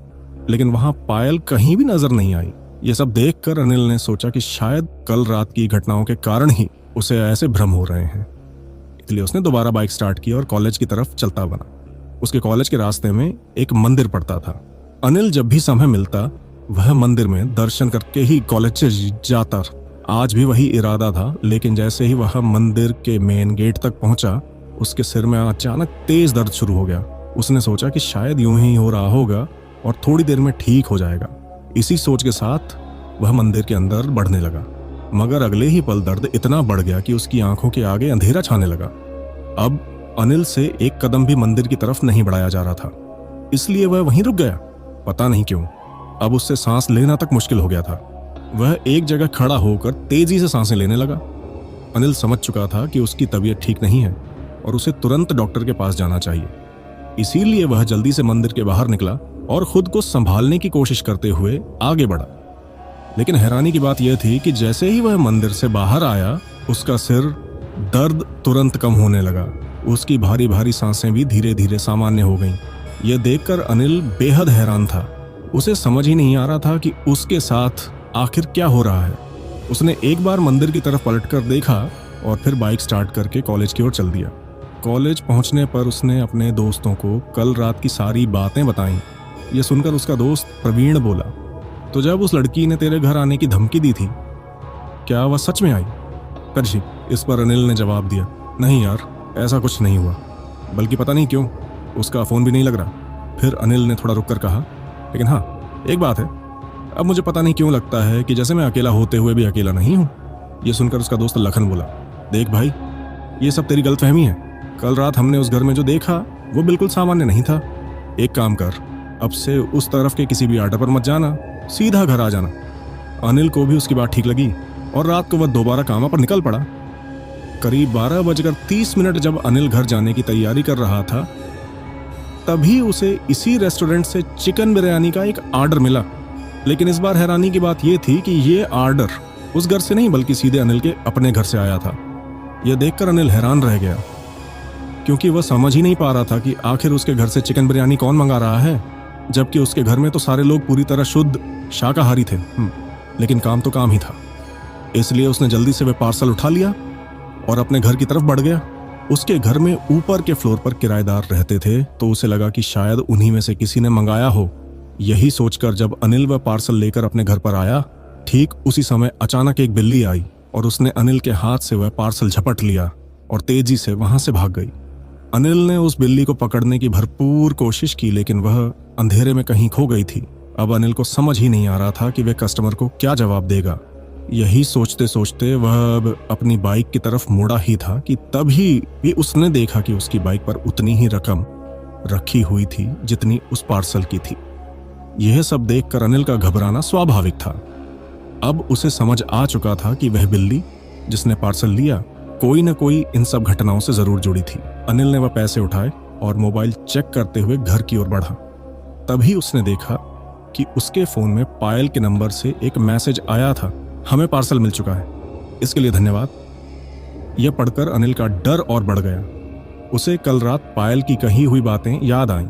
लेकिन वहां पायल कहीं भी नजर नहीं आई। यह सब देखकर अनिल ने सोचा कि शायद कल रात की घटनाओं के कारण ही उसे ऐसे भ्रम हो रहे हैं। इसलिए उसने दोबारा बाइक स्टार्ट की और कॉलेज की तरफ चलता बना। उसके कॉलेज के रास्ते में एक मंदिर पड़ता था। अनिल जब भी समय मिलता वह मंदिर में दर्शन करके ही कॉलेज से जाता। आज भी वही इरादा था, लेकिन जैसे ही वह मंदिर के मेन गेट तक पहुंचा उसके सिर में अचानक तेज दर्द शुरू हो गया। उसने सोचा कि शायद यूं ही हो रहा होगा और थोड़ी देर में ठीक हो जाएगा। इसी सोच के साथ वह मंदिर के अंदर बढ़ने लगा, मगर अगले ही पल दर्द इतना बढ़ गया कि उसकी आंखों के आगे अंधेरा छाने लगा। अब अनिल से एक कदम भी मंदिर की तरफ नहीं बढ़ाया जा रहा था, इसलिए वह वहीं रुक गया। पता नहीं क्यों, अब उससे सांस लेना तक मुश्किल हो गया था। वह एक जगह खड़ा होकर तेजी से सांसें लेने लगा। अनिल समझ चुका था कि उसकी तबीयत ठीक नहीं है और उसे तुरंत डॉक्टर के पास जाना चाहिए। इसीलिए वह जल्दी से मंदिर के बाहर निकला और खुद को संभालने की कोशिश करते हुए आगे बढ़ा। लेकिन हैरानी की बात यह थी कि जैसे ही वह मंदिर से बाहर आया, उसका सिर दर्द तुरंत कम होने लगा। उसकी भारी भारी सांसें भी धीरे धीरे सामान्य हो गईं। यह देखकर अनिल बेहद हैरान था। उसे समझ ही नहीं आ रहा था कि उसके साथ आखिर क्या हो रहा है। उसने एक बार मंदिर की तरफ पलटकर देखा और फिर बाइक स्टार्ट करके कॉलेज की ओर चल दिया। कॉलेज पहुंचने पर उसने अपने दोस्तों को कल रात की सारी बातें बताईं। यह सुनकर उसका दोस्त प्रवीण बोला, तो जब उस लड़की ने तेरे घर आने की धमकी दी थी, क्या वह सच में आई? करशी, इस पर अनिल ने जवाब दिया, नहीं यार, ऐसा कुछ नहीं हुआ। बल्कि पता नहीं क्यों उसका फ़ोन भी नहीं लग रहा। फिर अनिल ने थोड़ा रुक कर कहा, लेकिन हाँ, एक बात है, अब मुझे पता नहीं क्यों लगता है कि जैसे मैं अकेला होते हुए भी अकेला नहीं हूँ। यह सुनकर उसका दोस्त लखन बोला, देख भाई, ये सब तेरी गलतफहमी है। कल रात हमने उस घर में जो देखा वो बिल्कुल सामान्य नहीं था। एक काम कर, अब से उस तरफ के किसी भी आटो पर मत जाना, सीधा घर आ जाना। अनिल को भी उसकी बात ठीक लगी और रात को वह दोबारा काम पर निकल पड़ा। करीब 12:30 जब अनिल घर जाने की तैयारी कर रहा था, तभी उसे इसी रेस्टोरेंट से चिकन बिरयानी का एक ऑर्डर मिला। लेकिन इस बार हैरानी की बात यह थी कि यह ऑर्डर उस घर से नहीं बल्कि सीधे अनिल के अपने घर से आया था। यह देखकर अनिल हैरान रह गया, क्योंकि वह समझ ही नहीं पा रहा था कि आखिर उसके घर से चिकन बिरयानी कौन मंगा रहा है, जबकि उसके घर में तो सारे लोग पूरी तरह शुद्ध शाकाहारी थे। लेकिन काम तो काम ही था, इसलिए उसने जल्दी से वह पार्सल उठा लिया और अपने घर की तरफ बढ़ गया। उसके घर में ऊपर के फ्लोर पर किराएदार रहते थे, तो उसे लगा कि शायद उन्हीं में से किसी ने मंगाया हो। यही सोचकर जब अनिल वह पार्सल लेकर अपने घर पर आया, ठीक उसी समय अचानक एक बिल्ली आई और उसने अनिल के हाथ से वह पार्सल झपट लिया और तेजी से वहां से भाग गई। अनिल ने उस बिल्ली को पकड़ने की भरपूर कोशिश की, लेकिन वह अंधेरे में कहीं खो गई थी। अब अनिल को समझ ही नहीं आ रहा था कि वह कस्टमर को क्या जवाब देगा। यही सोचते सोचते वह अब अपनी बाइक की तरफ मुड़ा ही था कि तभी भी उसने देखा कि उसकी बाइक पर उतनी ही रकम रखी हुई थी जितनी उस पार्सल की थी। यह सब देखकर अनिल का घबराना स्वाभाविक था। अब उसे समझ आ चुका था कि वह बिल्ली जिसने पार्सल लिया, कोई न कोई इन सब घटनाओं से जरूर जुड़ी थी। अनिल ने वह पैसे उठाए और मोबाइल चेक करते हुए घर की ओर बढ़ा। तभी उसने देखा कि उसके फोन में पायल के नंबर से एक मैसेज आया था, हमें पार्सल मिल चुका है, इसके लिए धन्यवाद। यह पढ़कर अनिल का डर और बढ़ गया। उसे कल रात पायल की कही हुई बातें याद आईं,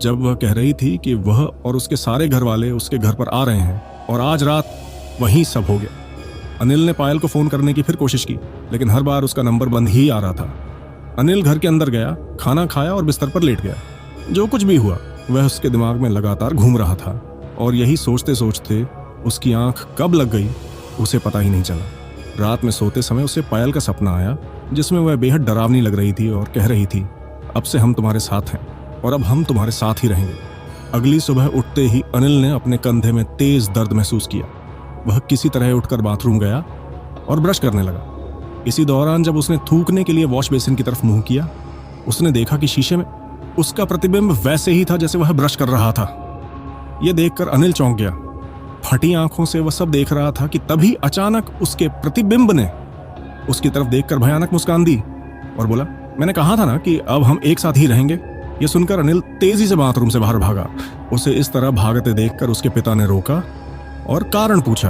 जब वह कह रही थी कि वह और उसके सारे घर वाले उसके घर पर आ रहे हैं, और आज रात वहीं सब हो गया। अनिल ने पायल को फोन करने की फिर कोशिश की, लेकिन हर बार उसका नंबर बंद ही आ रहा था। अनिल घर के अंदर गया, खाना खाया और बिस्तर पर लेट गया। जो कुछ भी हुआ वह उसके दिमाग में लगातार घूम रहा था, और यही सोचते सोचते उसकी आंख कब लग गई उसे पता ही नहीं चला। रात में सोते समय उसे पायल का सपना आया, जिसमें वह बेहद डरावनी लग रही थी और कह रही थी, अब से हम तुम्हारे साथ हैं और अब हम तुम्हारे साथ ही रहेंगे। अगली सुबह उठते ही अनिल ने अपने कंधे में तेज दर्द महसूस किया। वह किसी तरह उठकर बाथरूम गया और ब्रश करने लगा। इसी दौरान जब उसने थूकने के लिए वॉश बेसिन की तरफ मुंह किया, उसने देखा कि शीशे में उसका प्रतिबिंब वैसे ही था जैसे वह ब्रश कर रहा था। यह देखकर अनिल चौंक गया। फटी आंखों से वह सब देख रहा था कि तभी अचानक उसके प्रतिबिंब ने उसकी तरफ देखकर भयानक मुस्कान दी और बोला, मैंने कहा था ना कि अब हम एक साथ ही रहेंगे। यह सुनकर अनिल तेजी से बाथरूम से बाहर भागा। उसे इस तरह भागते देखकर उसके पिता ने रोका और कारण पूछा।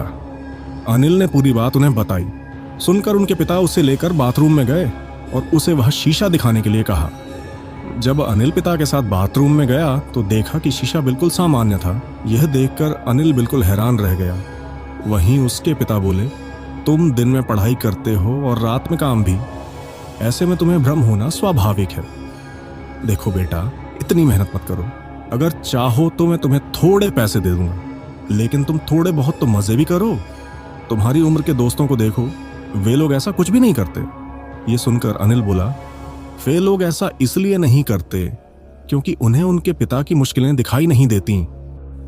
अनिल ने पूरी बात उन्हें बताई। सुनकर उनके पिता उसे लेकर बाथरूम में गए और उसे वह शीशा दिखाने के लिए कहा। जब अनिल पिता के साथ बाथरूम में गया तो देखा कि शीशा बिल्कुल सामान्य था। यह देखकर अनिल बिल्कुल हैरान रह गया। वहीं उसके पिता बोले, तुम दिन में पढ़ाई करते हो और रात में काम भी, ऐसे में तुम्हें भ्रम होना स्वाभाविक है। देखो बेटा, इतनी मेहनत मत करो। अगर चाहो तो मैं तुम्हें थोड़े पैसे दे दूंगा, लेकिन तुम थोड़े बहुत तो मजे भी करो। तुम्हारी उम्र के दोस्तों को देखो, वे लोग ऐसा कुछ भी नहीं करते। ये सुनकर अनिल बोला, वे लोग ऐसा इसलिए नहीं करते क्योंकि उन्हें उनके पिता की मुश्किलें दिखाई नहीं देती।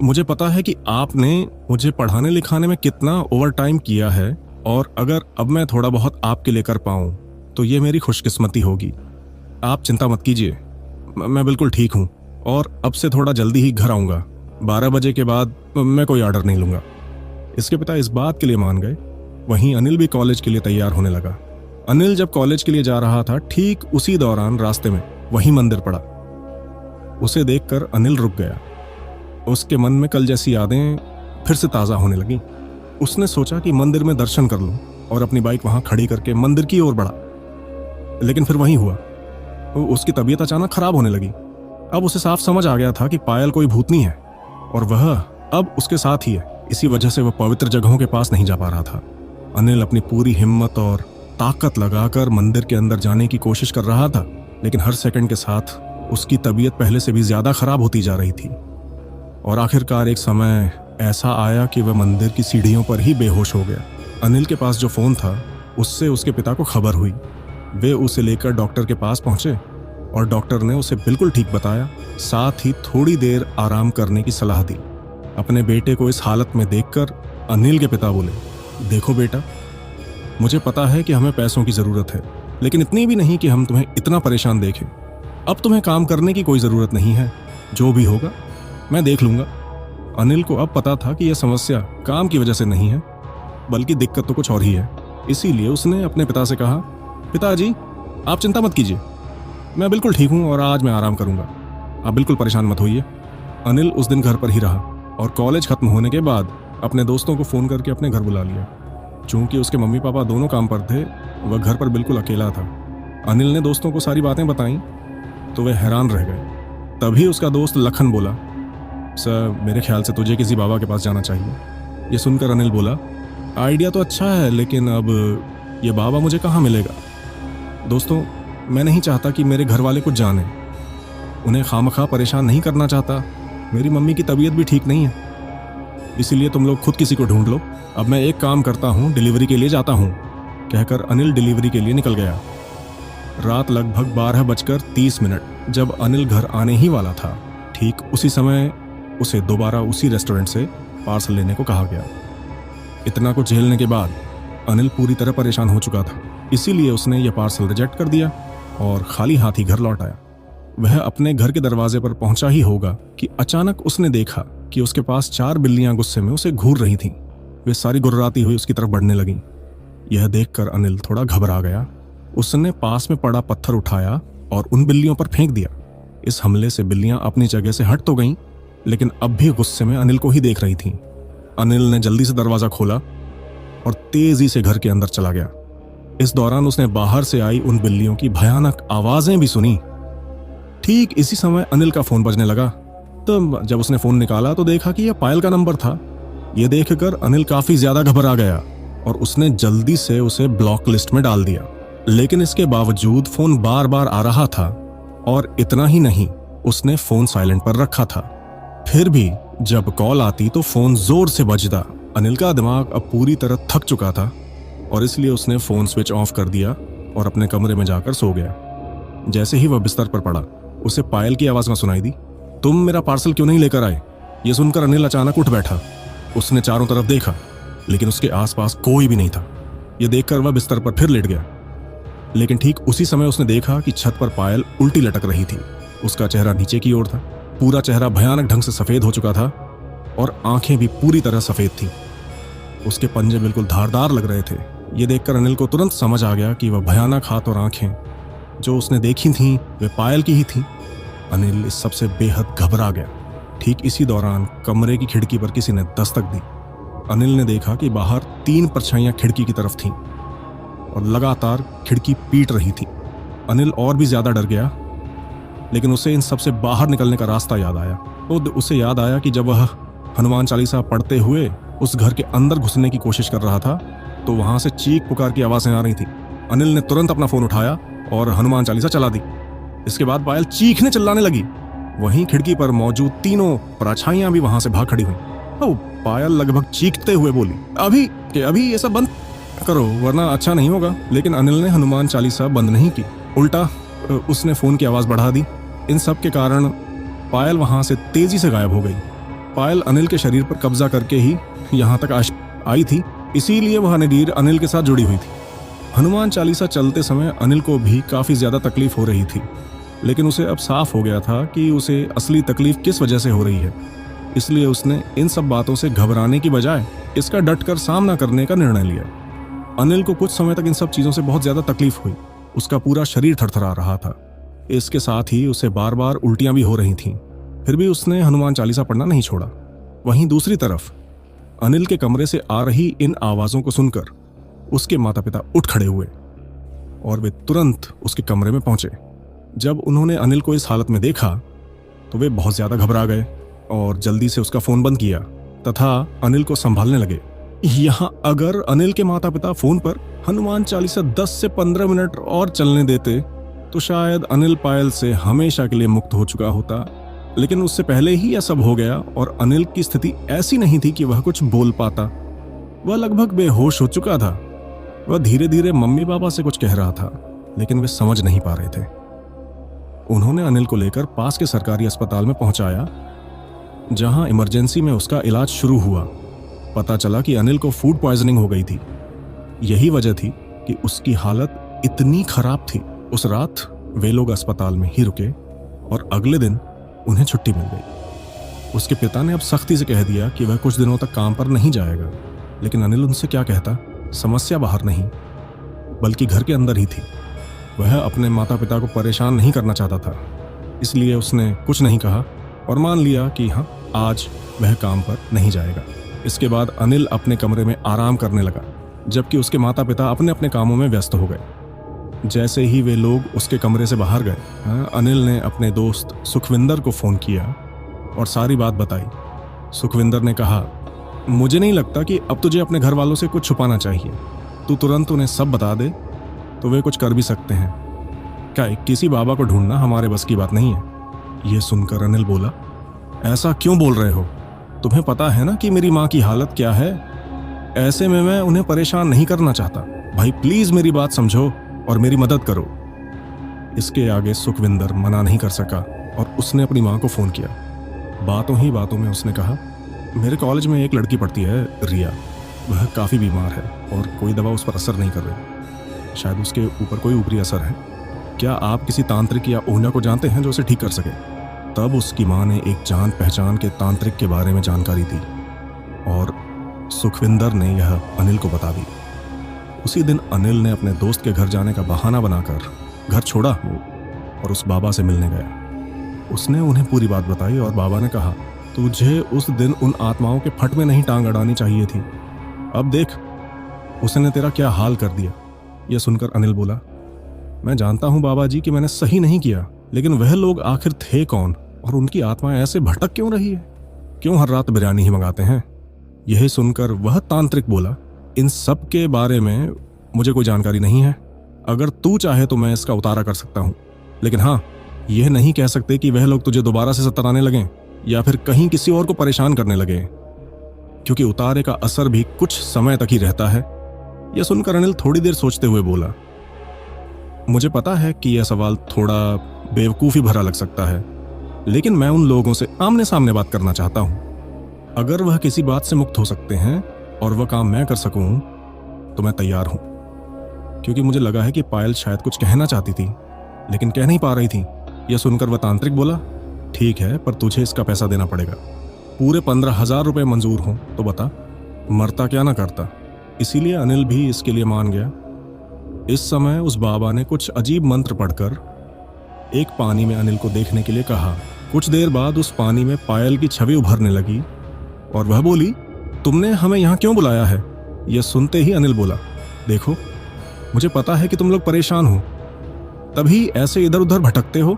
मुझे पता है कि आपने मुझे पढ़ाने लिखाने में कितना ओवरटाइम किया है, और अगर अब मैं थोड़ा बहुत आपके लिए कर पाऊं तो ये मेरी खुशकिस्मती होगी। आप चिंता मत कीजिए, मैं बिल्कुल ठीक हूं और अब से थोड़ा जल्दी ही घर आऊंगा। 12 बजे के बाद मैं कोई ऑर्डर नहीं लूंगा। इसके पिता इस बात के लिए मान गए। वहीं अनिल भी कॉलेज के लिए तैयार होने लगा। अनिल जब कॉलेज के लिए जा रहा था, ठीक उसी दौरान रास्ते में वही मंदिर पड़ा। उसे देखकर अनिल रुक गया। उसके मन में कल जैसी यादें फिर से ताज़ा होने लगी। उसने सोचा कि मंदिर में दर्शन कर लूं और अपनी बाइक वहां खड़ी करके मंदिर की ओर बढ़ा। लेकिन फिर वही हुआ, उसकी तबीयत अचानक खराब होने लगी। अब उसे साफ समझ आ गया था कि पायल कोई भूतनी है और वह अब उसके साथ ही है। इसी वजह से वह पवित्र जगहों के पास नहीं जा पा रहा था। अनिल अपनी पूरी हिम्मत और ताकत लगाकर मंदिर के अंदर जाने की कोशिश कर रहा था, लेकिन हर सेकंड के साथ उसकी तबीयत पहले से भी ज्यादा खराब होती जा रही थी। और आखिरकार एक समय ऐसा आया कि वह मंदिर की सीढ़ियों पर ही बेहोश हो गया। अनिल के पास जो फोन था उससे उसके पिता को खबर हुई। वे उसे लेकर डॉक्टर के पास पहुंचे और डॉक्टर ने उसे बिल्कुल ठीक बताया, साथ ही थोड़ी देर आराम करने की सलाह दी। अपने बेटे को इस हालत में देखकर अनिल के पिता बोले, देखो बेटा, मुझे पता है कि हमें पैसों की जरूरत है, लेकिन इतनी भी नहीं कि हम तुम्हें इतना परेशान देखें। अब तुम्हें काम करने की कोई जरूरत नहीं है, जो भी होगा मैं देख लूंगा। अनिल को अब पता था कि यह समस्या काम की वजह से नहीं है, बल्कि दिक्कत तो कुछ और ही है। इसीलिए उसने अपने पिता से कहा, पिताजी आप चिंता मत कीजिए, मैं बिल्कुल ठीक हूं और आज मैं आराम करूंगा, आप बिल्कुल परेशान मत होइए। अनिल उस दिन घर पर ही रहा और कॉलेज खत्म होने के बाद अपने दोस्तों को फ़ोन करके अपने घर बुला लिया। चूंकि उसके मम्मी पापा दोनों काम पर थे, वह घर पर बिल्कुल अकेला था। अनिल ने दोस्तों को सारी बातें बताईं तो वे हैरान रह गए। तभी उसका दोस्त लखन बोला, सर मेरे ख्याल से तुझे किसी बाबा के पास जाना चाहिए। ये सुनकर अनिल बोला, आइडिया तो अच्छा है, लेकिन अब ये बाबा मुझे कहाँ मिलेगा। दोस्तों, मैं नहीं चाहता कि मेरे घर वाले कुछ जाने, उन्हें खामखा परेशान नहीं करना चाहता। मेरी मम्मी की तबीयत भी ठीक नहीं है, इसीलिए तुम लोग खुद किसी को ढूंढ लो। अब मैं एक काम करता हूँ, डिलीवरी के लिए जाता हूँ, कहकर अनिल डिलीवरी के लिए निकल गया। रात लगभग 12:30 जब अनिल घर आने ही वाला था, ठीक उसी समय उसे दोबारा उसी रेस्टोरेंट से पार्सल लेने को कहा गया। इतना कुछ झेलने के बाद अनिल पूरी तरह परेशान हो चुका था, इसीलिए उसने यह पार्सल रिजेक्ट कर दिया और खाली हाथ ही घर लौट आया। वह अपने घर के दरवाजे पर पहुंचा ही होगा कि अचानक उसने देखा कि उसके पास 4 बिल्लियां गुस्से में उसे घूर रही थीं। वे सारी गुर्राती हुई उसकी तरफ बढ़ने लगीं। यह देखकर अनिल थोड़ा घबरा गया। उसने पास में पड़ा पत्थर उठाया और उन बिल्लियों पर फेंक दिया। इस हमले से बिल्लियां अपनी जगह से हट तो गईं, लेकिन अब भी गुस्से में अनिल को ही देख रही थीं। अनिल ने जल्दी से दरवाजा खोला और तेजी से घर के अंदर चला गया। इस दौरान उसने बाहर से आई उन बिल्लियों की भयानक आवाजें भी सुनी। ठीक इसी समय अनिल का फोन बजने लगा। तो जब उसने फोन निकाला तो देखा कि यह पायल का नंबर था। यह देखकर अनिल काफी ज्यादा घबरा गया और उसने जल्दी से उसे ब्लॉक लिस्ट में डाल दिया। लेकिन इसके बावजूद फोन बार बार आ रहा था और इतना ही नहीं, उसने फोन साइलेंट पर रखा था। फिर भी जब कॉल आती तो फोन जोर से बजता। अनिल का दिमाग अब पूरी तरह थक चुका था और इसलिए उसने फोन स्विच ऑफ कर दिया और अपने कमरे में जाकर सो गया। जैसे ही वह बिस्तर पर पड़ा, उसे पायल की आवाज में सुनाई दी, तुम मेरा पार्सल क्यों नहीं लेकर आए। यह सुनकर अनिल अचानक उठ बैठा। उसने चारों तरफ देखा, लेकिन उसके आसपास कोई भी नहीं था। यह देखकर वह बिस्तर पर फिर लेट गया। लेकिन ठीक उसी समय उसने देखा कि छत पर पायल उल्टी लटक रही थी। उसका चेहरा नीचे की ओर था। पूरा चेहरा भयानक ढंग से सफेद हो चुका था और आंखें भी पूरी तरह सफेद थीं। उसके पंजे बिल्कुल धारदार लग रहे थे। यह देखकर अनिल को तुरंत समझ आ गया कि वह भयानक हाथ और आंखें जो उसने देखी थीं वे पायल की ही थीं। अनिल इस सबसे बेहद घबरा गया। ठीक इसी दौरान कमरे की खिड़की पर किसी ने दस्तक दी। अनिल ने देखा कि बाहर 3 परछाइयां खिड़की की तरफ थीं और लगातार खिड़की पीट रही थी। अनिल और भी ज्यादा डर गया, लेकिन उसे इन सबसे बाहर निकलने का रास्ता याद आया। उसे याद आया कि जब वह हनुमान चालीसा पढ़ते हुए उस घर के अंदर घुसने की कोशिश कर रहा था तो वहां से चीख पुकार की आवाजें आ रही थी। अनिल ने तुरंत अपना फोन उठाया और हनुमान चालीसा चला दी। इसके बाद पायल चीखने चिल्लाने लगी। वहीं खिड़की पर मौजूद 3 परछाइयां भी वहां से भाग खड़ी हुई। पायल लगभग चीखते हुए बोली, अभी ये सब बंद करो वरना अच्छा नहीं होगा। लेकिन अनिल ने हनुमान चालीसा बंद नहीं की। उल्टा उसने फ़ोन की आवाज़ बढ़ा दी। इन सब के कारण पायल वहाँ से तेज़ी से गायब हो गई। पायल अनिल के शरीर पर कब्जा करके ही यहाँ तक आई थी, इसीलिए वह नदीर अनिल के साथ जुड़ी हुई थी। हनुमान चालीसा चलते समय अनिल को भी काफ़ी ज़्यादा तकलीफ हो रही थी, लेकिन उसे अब साफ हो गया था कि उसे असली तकलीफ किस वजह से हो रही है। इसलिए उसने इन सब बातों से घबराने की बजाय इसका डटकर सामना करने का निर्णय लिया। अनिल को कुछ समय तक इन सब चीज़ों से बहुत ज़्यादा तकलीफ हुई। उसका पूरा शरीर थरथरा रहा था। इसके साथ ही उसे बार बार उल्टियां भी हो रही थीं। फिर भी उसने हनुमान चालीसा पढ़ना नहीं छोड़ा। वहीं दूसरी तरफ अनिल के कमरे से आ रही इन आवाज़ों को सुनकर उसके माता पिता उठ खड़े हुए और वे तुरंत उसके कमरे में पहुंचे। जब उन्होंने अनिल को इस हालत में देखा तो वे बहुत ज़्यादा घबरा गए और जल्दी से उसका फ़ोन बंद किया तथा अनिल को संभालने लगे। यहाँ अगर अनिल के माता पिता फ़ोन पर हनुमान चालीसा 10 से 15 मिनट और चलने देते तो शायद अनिल पायल से हमेशा के लिए मुक्त हो चुका होता, लेकिन उससे पहले ही यह सब हो गया और अनिल की स्थिति ऐसी नहीं थी कि वह कुछ बोल पाता। वह लगभग बेहोश हो चुका था। वह धीरे धीरे मम्मी पापा से कुछ कह रहा था, लेकिन वे समझ नहीं पा रहे थे। उन्होंने अनिल को लेकर पास के सरकारी अस्पताल में पहुंचाया, जहां इमरजेंसी में उसका इलाज शुरू हुआ। पता चला कि अनिल को फूड पॉइजनिंग हो गई थी। यही वजह थी कि उसकी हालत इतनी खराब थी। उस रात वे लोग अस्पताल में ही रुके और अगले दिन उन्हें छुट्टी मिल गई। उसके पिता ने अब सख्ती से कह दिया कि वह कुछ दिनों तक काम पर नहीं जाएगा, लेकिन अनिल उनसे क्या कहता। समस्या बाहर नहीं बल्कि घर के अंदर ही थी। वह अपने माता पिता को परेशान नहीं करना चाहता था, इसलिए उसने कुछ नहीं कहा और मान लिया कि हाँ, आज वह काम पर नहीं जाएगा। इसके बाद अनिल अपने कमरे में आराम करने लगा, जबकि उसके माता पिता अपने अपने कामों में व्यस्त हो गए। जैसे ही वे लोग उसके कमरे से बाहर गए, अनिल ने अपने दोस्त सुखविंदर को फ़ोन किया और सारी बात बताई। सुखविंदर ने कहा, मुझे नहीं लगता कि अब तुझे अपने घर वालों से कुछ छुपाना चाहिए। तू तुरंत उन्हें सब बता दे तो वे कुछ कर भी सकते हैं। क्या किसी बाबा को ढूंढना हमारे बस की बात नहीं है। यह सुनकर अनिल बोला, ऐसा क्यों बोल रहे हो? तुम्हें पता है ना कि मेरी माँ की हालत क्या है। ऐसे में मैं उन्हें परेशान नहीं करना चाहता। भाई प्लीज मेरी बात समझो और मेरी मदद करो। इसके आगे सुखविंदर मना नहीं कर सका और उसने अपनी माँ को फ़ोन किया। बातों ही बातों में उसने कहा, मेरे कॉलेज में एक लड़की पढ़ती है, रिया। वह काफ़ी बीमार है और कोई दवा उस पर असर नहीं कर रही। शायद उसके ऊपर कोई ऊपरी असर है। क्या आप किसी तांत्रिक या ओहना को जानते हैं जो उसे ठीक कर सके? तब उसकी माँ ने एक जान पहचान के तांत्रिक के बारे में जानकारी दी और सुखविंदर ने यह अनिल को बता दी। उसी दिन अनिल ने अपने दोस्त के घर जाने का बहाना बनाकर घर छोड़ा और उस बाबा से मिलने गया। उसने उन्हें पूरी बात बताई और बाबा ने कहा, तुझे उस दिन उन आत्माओं के फट में नहीं टांग अड़ानी चाहिए थी। अब देख उसने तेरा क्या हाल कर दिया। यह सुनकर अनिल बोला, मैं जानता हूं बाबा जी कि मैंने सही नहीं किया, लेकिन वह लोग आखिर थे कौन और उनकी आत्माएं ऐसे भटक क्यों रही है? क्यों हर रात बिरयानी ही मंगाते हैं? यही सुनकर वह तांत्रिक बोला, इन सब के बारे में मुझे कोई जानकारी नहीं है। अगर तू चाहे तो मैं इसका उतारा कर सकता हूं, लेकिन हाँ, यह नहीं कह सकते कि वह लोग तुझे दोबारा से सताने लगें या फिर कहीं किसी और को परेशान करने लगे, क्योंकि उतारे का असर भी कुछ समय तक ही रहता है। यह सुनकर अनिल थोड़ी देर सोचते हुए बोला, मुझे पता है कि यह सवाल थोड़ा बेवकूफ़ी भरा लग सकता है, लेकिन मैं उन लोगों से आमने सामने बात करना चाहता हूं। अगर वह किसी बात से मुक्त हो सकते हैं और वह काम मैं कर सकूं तो मैं तैयार हूं, क्योंकि मुझे लगा है कि पायल शायद कुछ कहना चाहती थी लेकिन कह नहीं पा रही थी। यह सुनकर वह तांत्रिक बोला, ठीक है, पर तुझे इसका पैसा देना पड़ेगा। पूरे 15,000 रुपये मंजूर हों तो बता, मरता क्या ना करता। इसीलिए अनिल भी इसके लिए मान गया। इस समय उस बाबा ने कुछ अजीब मंत्र पढ़कर एक पानी में अनिल को देखने के लिए कहा। कुछ देर बाद उस पानी में पायल की छवि उभरने लगी और वह बोली, तुमने हमें यहाँ क्यों बुलाया है? यह सुनते ही अनिल बोला, देखो मुझे पता है कि तुम लोग परेशान हो, तभी ऐसे इधर उधर भटकते हो,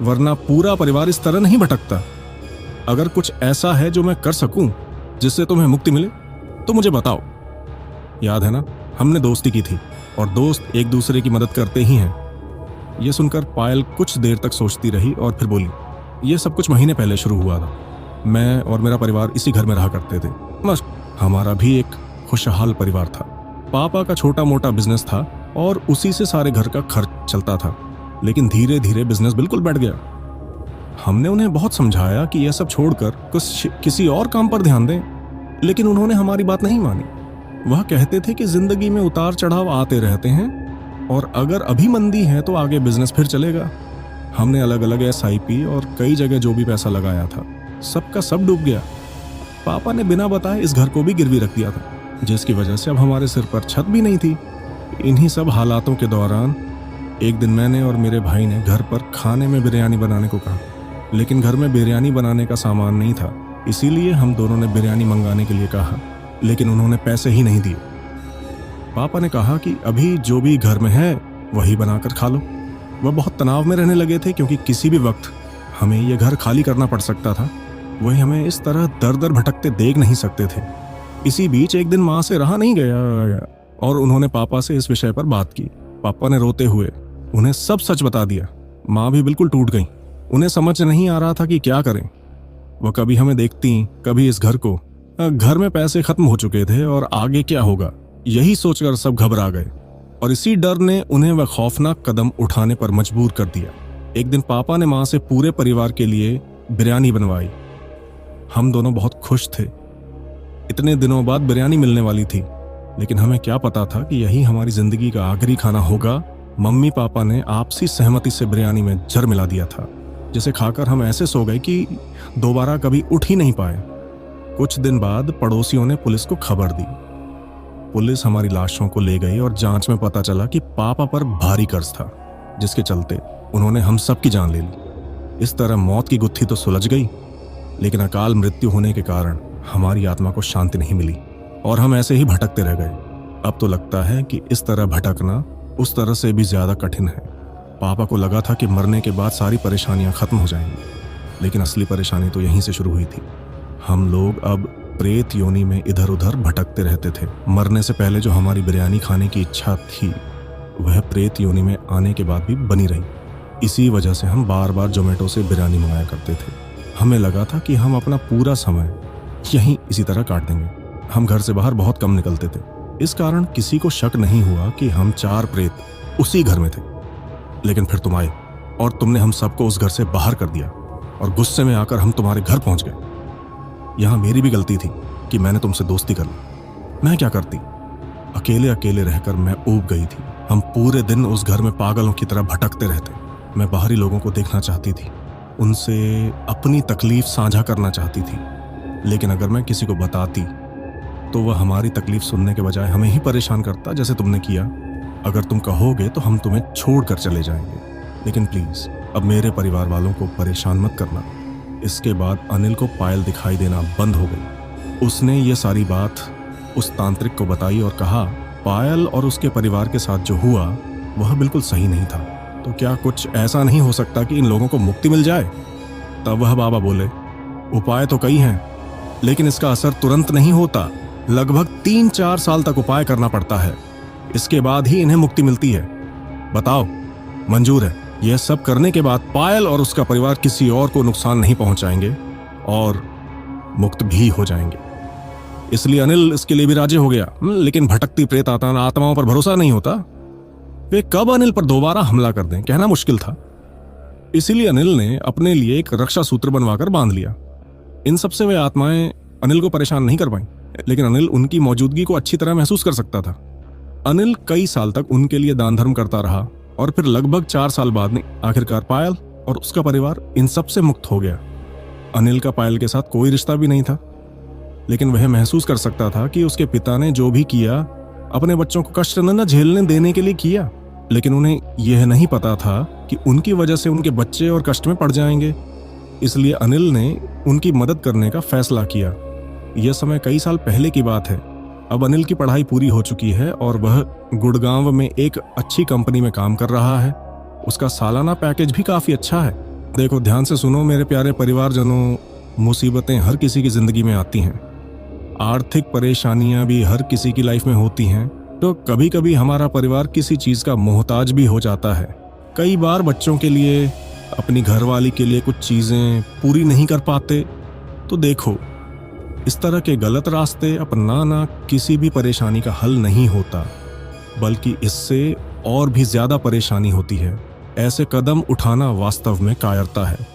वरना पूरा परिवार इस तरह नहीं भटकता। अगर कुछ ऐसा है जो मैं कर सकूं जिससे तुम्हें मुक्ति मिले तो मुझे बताओ। याद है ना, हमने दोस्ती की थी और दोस्त एक दूसरे की मदद करते ही हैं। यह सुनकर पायल कुछ देर तक सोचती रही और फिर बोली, यह सब कुछ महीने पहले शुरू हुआ था। मैं और मेरा परिवार इसी घर में रहा करते थे। बस हमारा भी एक खुशहाल परिवार था। पापा का छोटा मोटा बिजनेस था और उसी से सारे घर का खर्च चलता था। लेकिन धीरे धीरे बिजनेस बिल्कुल बैठ गया। हमने उन्हें बहुत समझाया कि यह सब छोड़कर किसी और काम पर ध्यान दें, लेकिन उन्होंने हमारी बात नहीं मानी। वह कहते थे कि जिंदगी में उतार चढ़ाव आते रहते हैं और अगर अभी मंदी है तो आगे बिजनेस फिर चलेगा। हमने अलग अलग SIP और कई जगह जो भी पैसा लगाया था सबका सब डूब गया। पापा ने बिना बताए इस घर को भी गिरवी रख दिया था, जिसकी वजह से अब हमारे सिर पर छत भी नहीं थी। इन्हीं सब हालातों के दौरान एक दिन मैंने और मेरे भाई ने घर पर खाने में बिरयानी बनाने को कहा, लेकिन घर में बिरयानी बनाने का सामान नहीं था। इसीलिए हम दोनों ने बिरयानी मंगाने के लिए कहा, लेकिन उन्होंने पैसे ही नहीं दिए। पापा ने कहा कि अभी जो भी घर में है वही बनाकर खा लो। वह बहुत तनाव में रहने लगे थे क्योंकि किसी भी वक्त हमें यह घर खाली करना पड़ सकता था। वही हमें इस तरह दर दर भटकते देख नहीं सकते थे। इसी बीच एक दिन माँ से रहा नहीं गया और उन्होंने पापा से इस विषय पर बात की। पापा ने रोते हुए उन्हें सब सच बता दिया। माँ भी बिल्कुल टूट गई। उन्हें समझ नहीं आ रहा था कि क्या करें। वह कभी हमें देखती, कभी इस घर को। घर में पैसे खत्म हो चुके थे और आगे क्या होगा, यही सोचकर सब घबरा गए और इसी डर ने उन्हें वह खौफनाक कदम उठाने पर मजबूर कर दिया। एक दिन पापा ने माँ से पूरे परिवार के लिए बिरयानी बनवाई। हम दोनों बहुत खुश थे। इतने दिनों बाद बिरयानी मिलने वाली थी, लेकिन हमें क्या पता था कि यही हमारी जिंदगी का आखिरी खाना होगा। मम्मी पापा ने आपसी सहमति से बिरयानी में जहर मिला दिया था, जिसे खाकर हम ऐसे सो गए कि दोबारा कभी उठ ही नहीं पाए। कुछ दिन बाद पड़ोसियों ने पुलिस को खबर दी। पुलिस हमारी लाशों को ले गई और जांच में पता चला कि पापा पर भारी कर्ज था, जिसके चलते उन्होंने हम सब की जान ले ली। इस तरह मौत की गुत्थी तो सुलझ गई, लेकिन अकाल मृत्यु होने के कारण हमारी आत्मा को शांति नहीं मिली और हम ऐसे ही भटकते रह गए। अब तो लगता है कि इस तरह भटकना उस तरह से भी ज्यादा कठिन है। पापा को लगा था कि मरने के बाद सारी परेशानियां खत्म हो जाएंगी, लेकिन असली परेशानी तो यहीं से शुरू हुई थी। हम लोग अब प्रेत योनि में इधर उधर भटकते रहते थे। मरने से पहले जो हमारी बिरयानी खाने की इच्छा थी वह प्रेत योनि में आने के बाद भी बनी रही। इसी वजह से हम बार बार जोमेटो से बिरयानी मंगाया करते थे। हमें लगा था कि हम अपना पूरा समय यहीं इसी तरह काट देंगे। हम घर से बाहर बहुत कम निकलते थे। इस कारण किसी को शक नहीं हुआ कि हम 4 प्रेत उसी घर में थे। लेकिन फिर तुम आए और तुमने हम सबको उस घर से बाहर कर दिया और गुस्से में आकर हम तुम्हारे घर पहुंच गए। यहां मेरी भी गलती थी कि मैंने तुमसे दोस्ती कर ली। मैं क्या करती, अकेले अकेले रहकर मैं ऊब गई थी। हम पूरे दिन उस घर में पागलों की तरह भटकते रहते। मैं बाहरी लोगों को देखना चाहती थी, उनसे अपनी तकलीफ साझा करना चाहती थी, लेकिन अगर मैं किसी को बताती तो वह हमारी तकलीफ सुनने के बजाय हमें ही परेशान करता, जैसे तुमने किया। अगर तुम कहोगे तो हम तुम्हें छोड़कर चले जाएंगे, लेकिन प्लीज अब मेरे परिवार वालों को परेशान मत करना। इसके बाद अनिल को पायल दिखाई देना बंद हो गई। उसने ये सारी बात उस तांत्रिक को बताई और कहा पायल और उसके परिवार के साथ जो हुआ वह बिल्कुल सही नहीं था। तो क्या कुछ ऐसा नहीं हो सकता कि इन लोगों को मुक्ति मिल जाए? तब वह बाबा बोले, उपाय तो कई हैं, लेकिन इसका असर तुरंत नहीं होता। लगभग 3-4 साल तक उपाय करना पड़ता है, इसके बाद ही इन्हें मुक्ति मिलती है। बताओ, मंजूर है? यह सब करने के बाद पायल और उसका परिवार किसी और को नुकसान नहीं पहुंचाएंगे और मुक्त भी हो जाएंगे। इसलिए अनिल इसके लिए भी राजी हो गया। लेकिन भटकती प्रेत आत्माओं पर भरोसा नहीं होता। वे कब अनिल पर दोबारा हमला कर दें, कहना मुश्किल था। इसीलिए अनिल ने अपने लिए एक रक्षा सूत्र बनवाकर बांध लिया। इन सबसे वे आत्माएं अनिल को परेशान नहीं कर पाई, लेकिन अनिल उनकी मौजूदगी को अच्छी तरह महसूस कर सकता था। अनिल कई साल तक उनके लिए दान धर्म करता रहा और फिर लगभग 4 साल बाद में आखिरकार पायल और उसका परिवार इन सब से मुक्त हो गया। अनिल का पायल के साथ कोई रिश्ता भी नहीं था, लेकिन वह महसूस कर सकता था कि उसके पिता ने जो भी किया अपने बच्चों को कष्ट न झेलने देने के लिए किया, लेकिन उन्हें यह नहीं पता था कि उनकी वजह से उनके बच्चे और कष्ट में पड़ जाएंगे। इसलिए अनिल ने उनकी मदद करने का फैसला किया। यह समय कई साल पहले की बात है। अब अनिल की पढ़ाई पूरी हो चुकी है और वह गुड़गांव में एक अच्छी कंपनी में काम कर रहा है। उसका सालाना पैकेज भी काफी अच्छा है। देखो, ध्यान से सुनो मेरे प्यारे परिवारजनों, मुसीबतें हर किसी की जिंदगी में आती हैं। आर्थिक परेशानियां भी हर किसी की लाइफ में होती हैं। तो कभी कभी हमारा परिवार किसी चीज का मोहताज भी हो जाता है। कई बार बच्चों के लिए, अपनी घरवाली के लिए कुछ चीजें पूरी नहीं कर पाते। तो देखो, इस तरह के गलत रास्ते अपनाना किसी भी परेशानी का हल नहीं होता, बल्कि इससे और भी ज्यादा परेशानी होती है। ऐसे कदम उठाना वास्तव में कायरता है।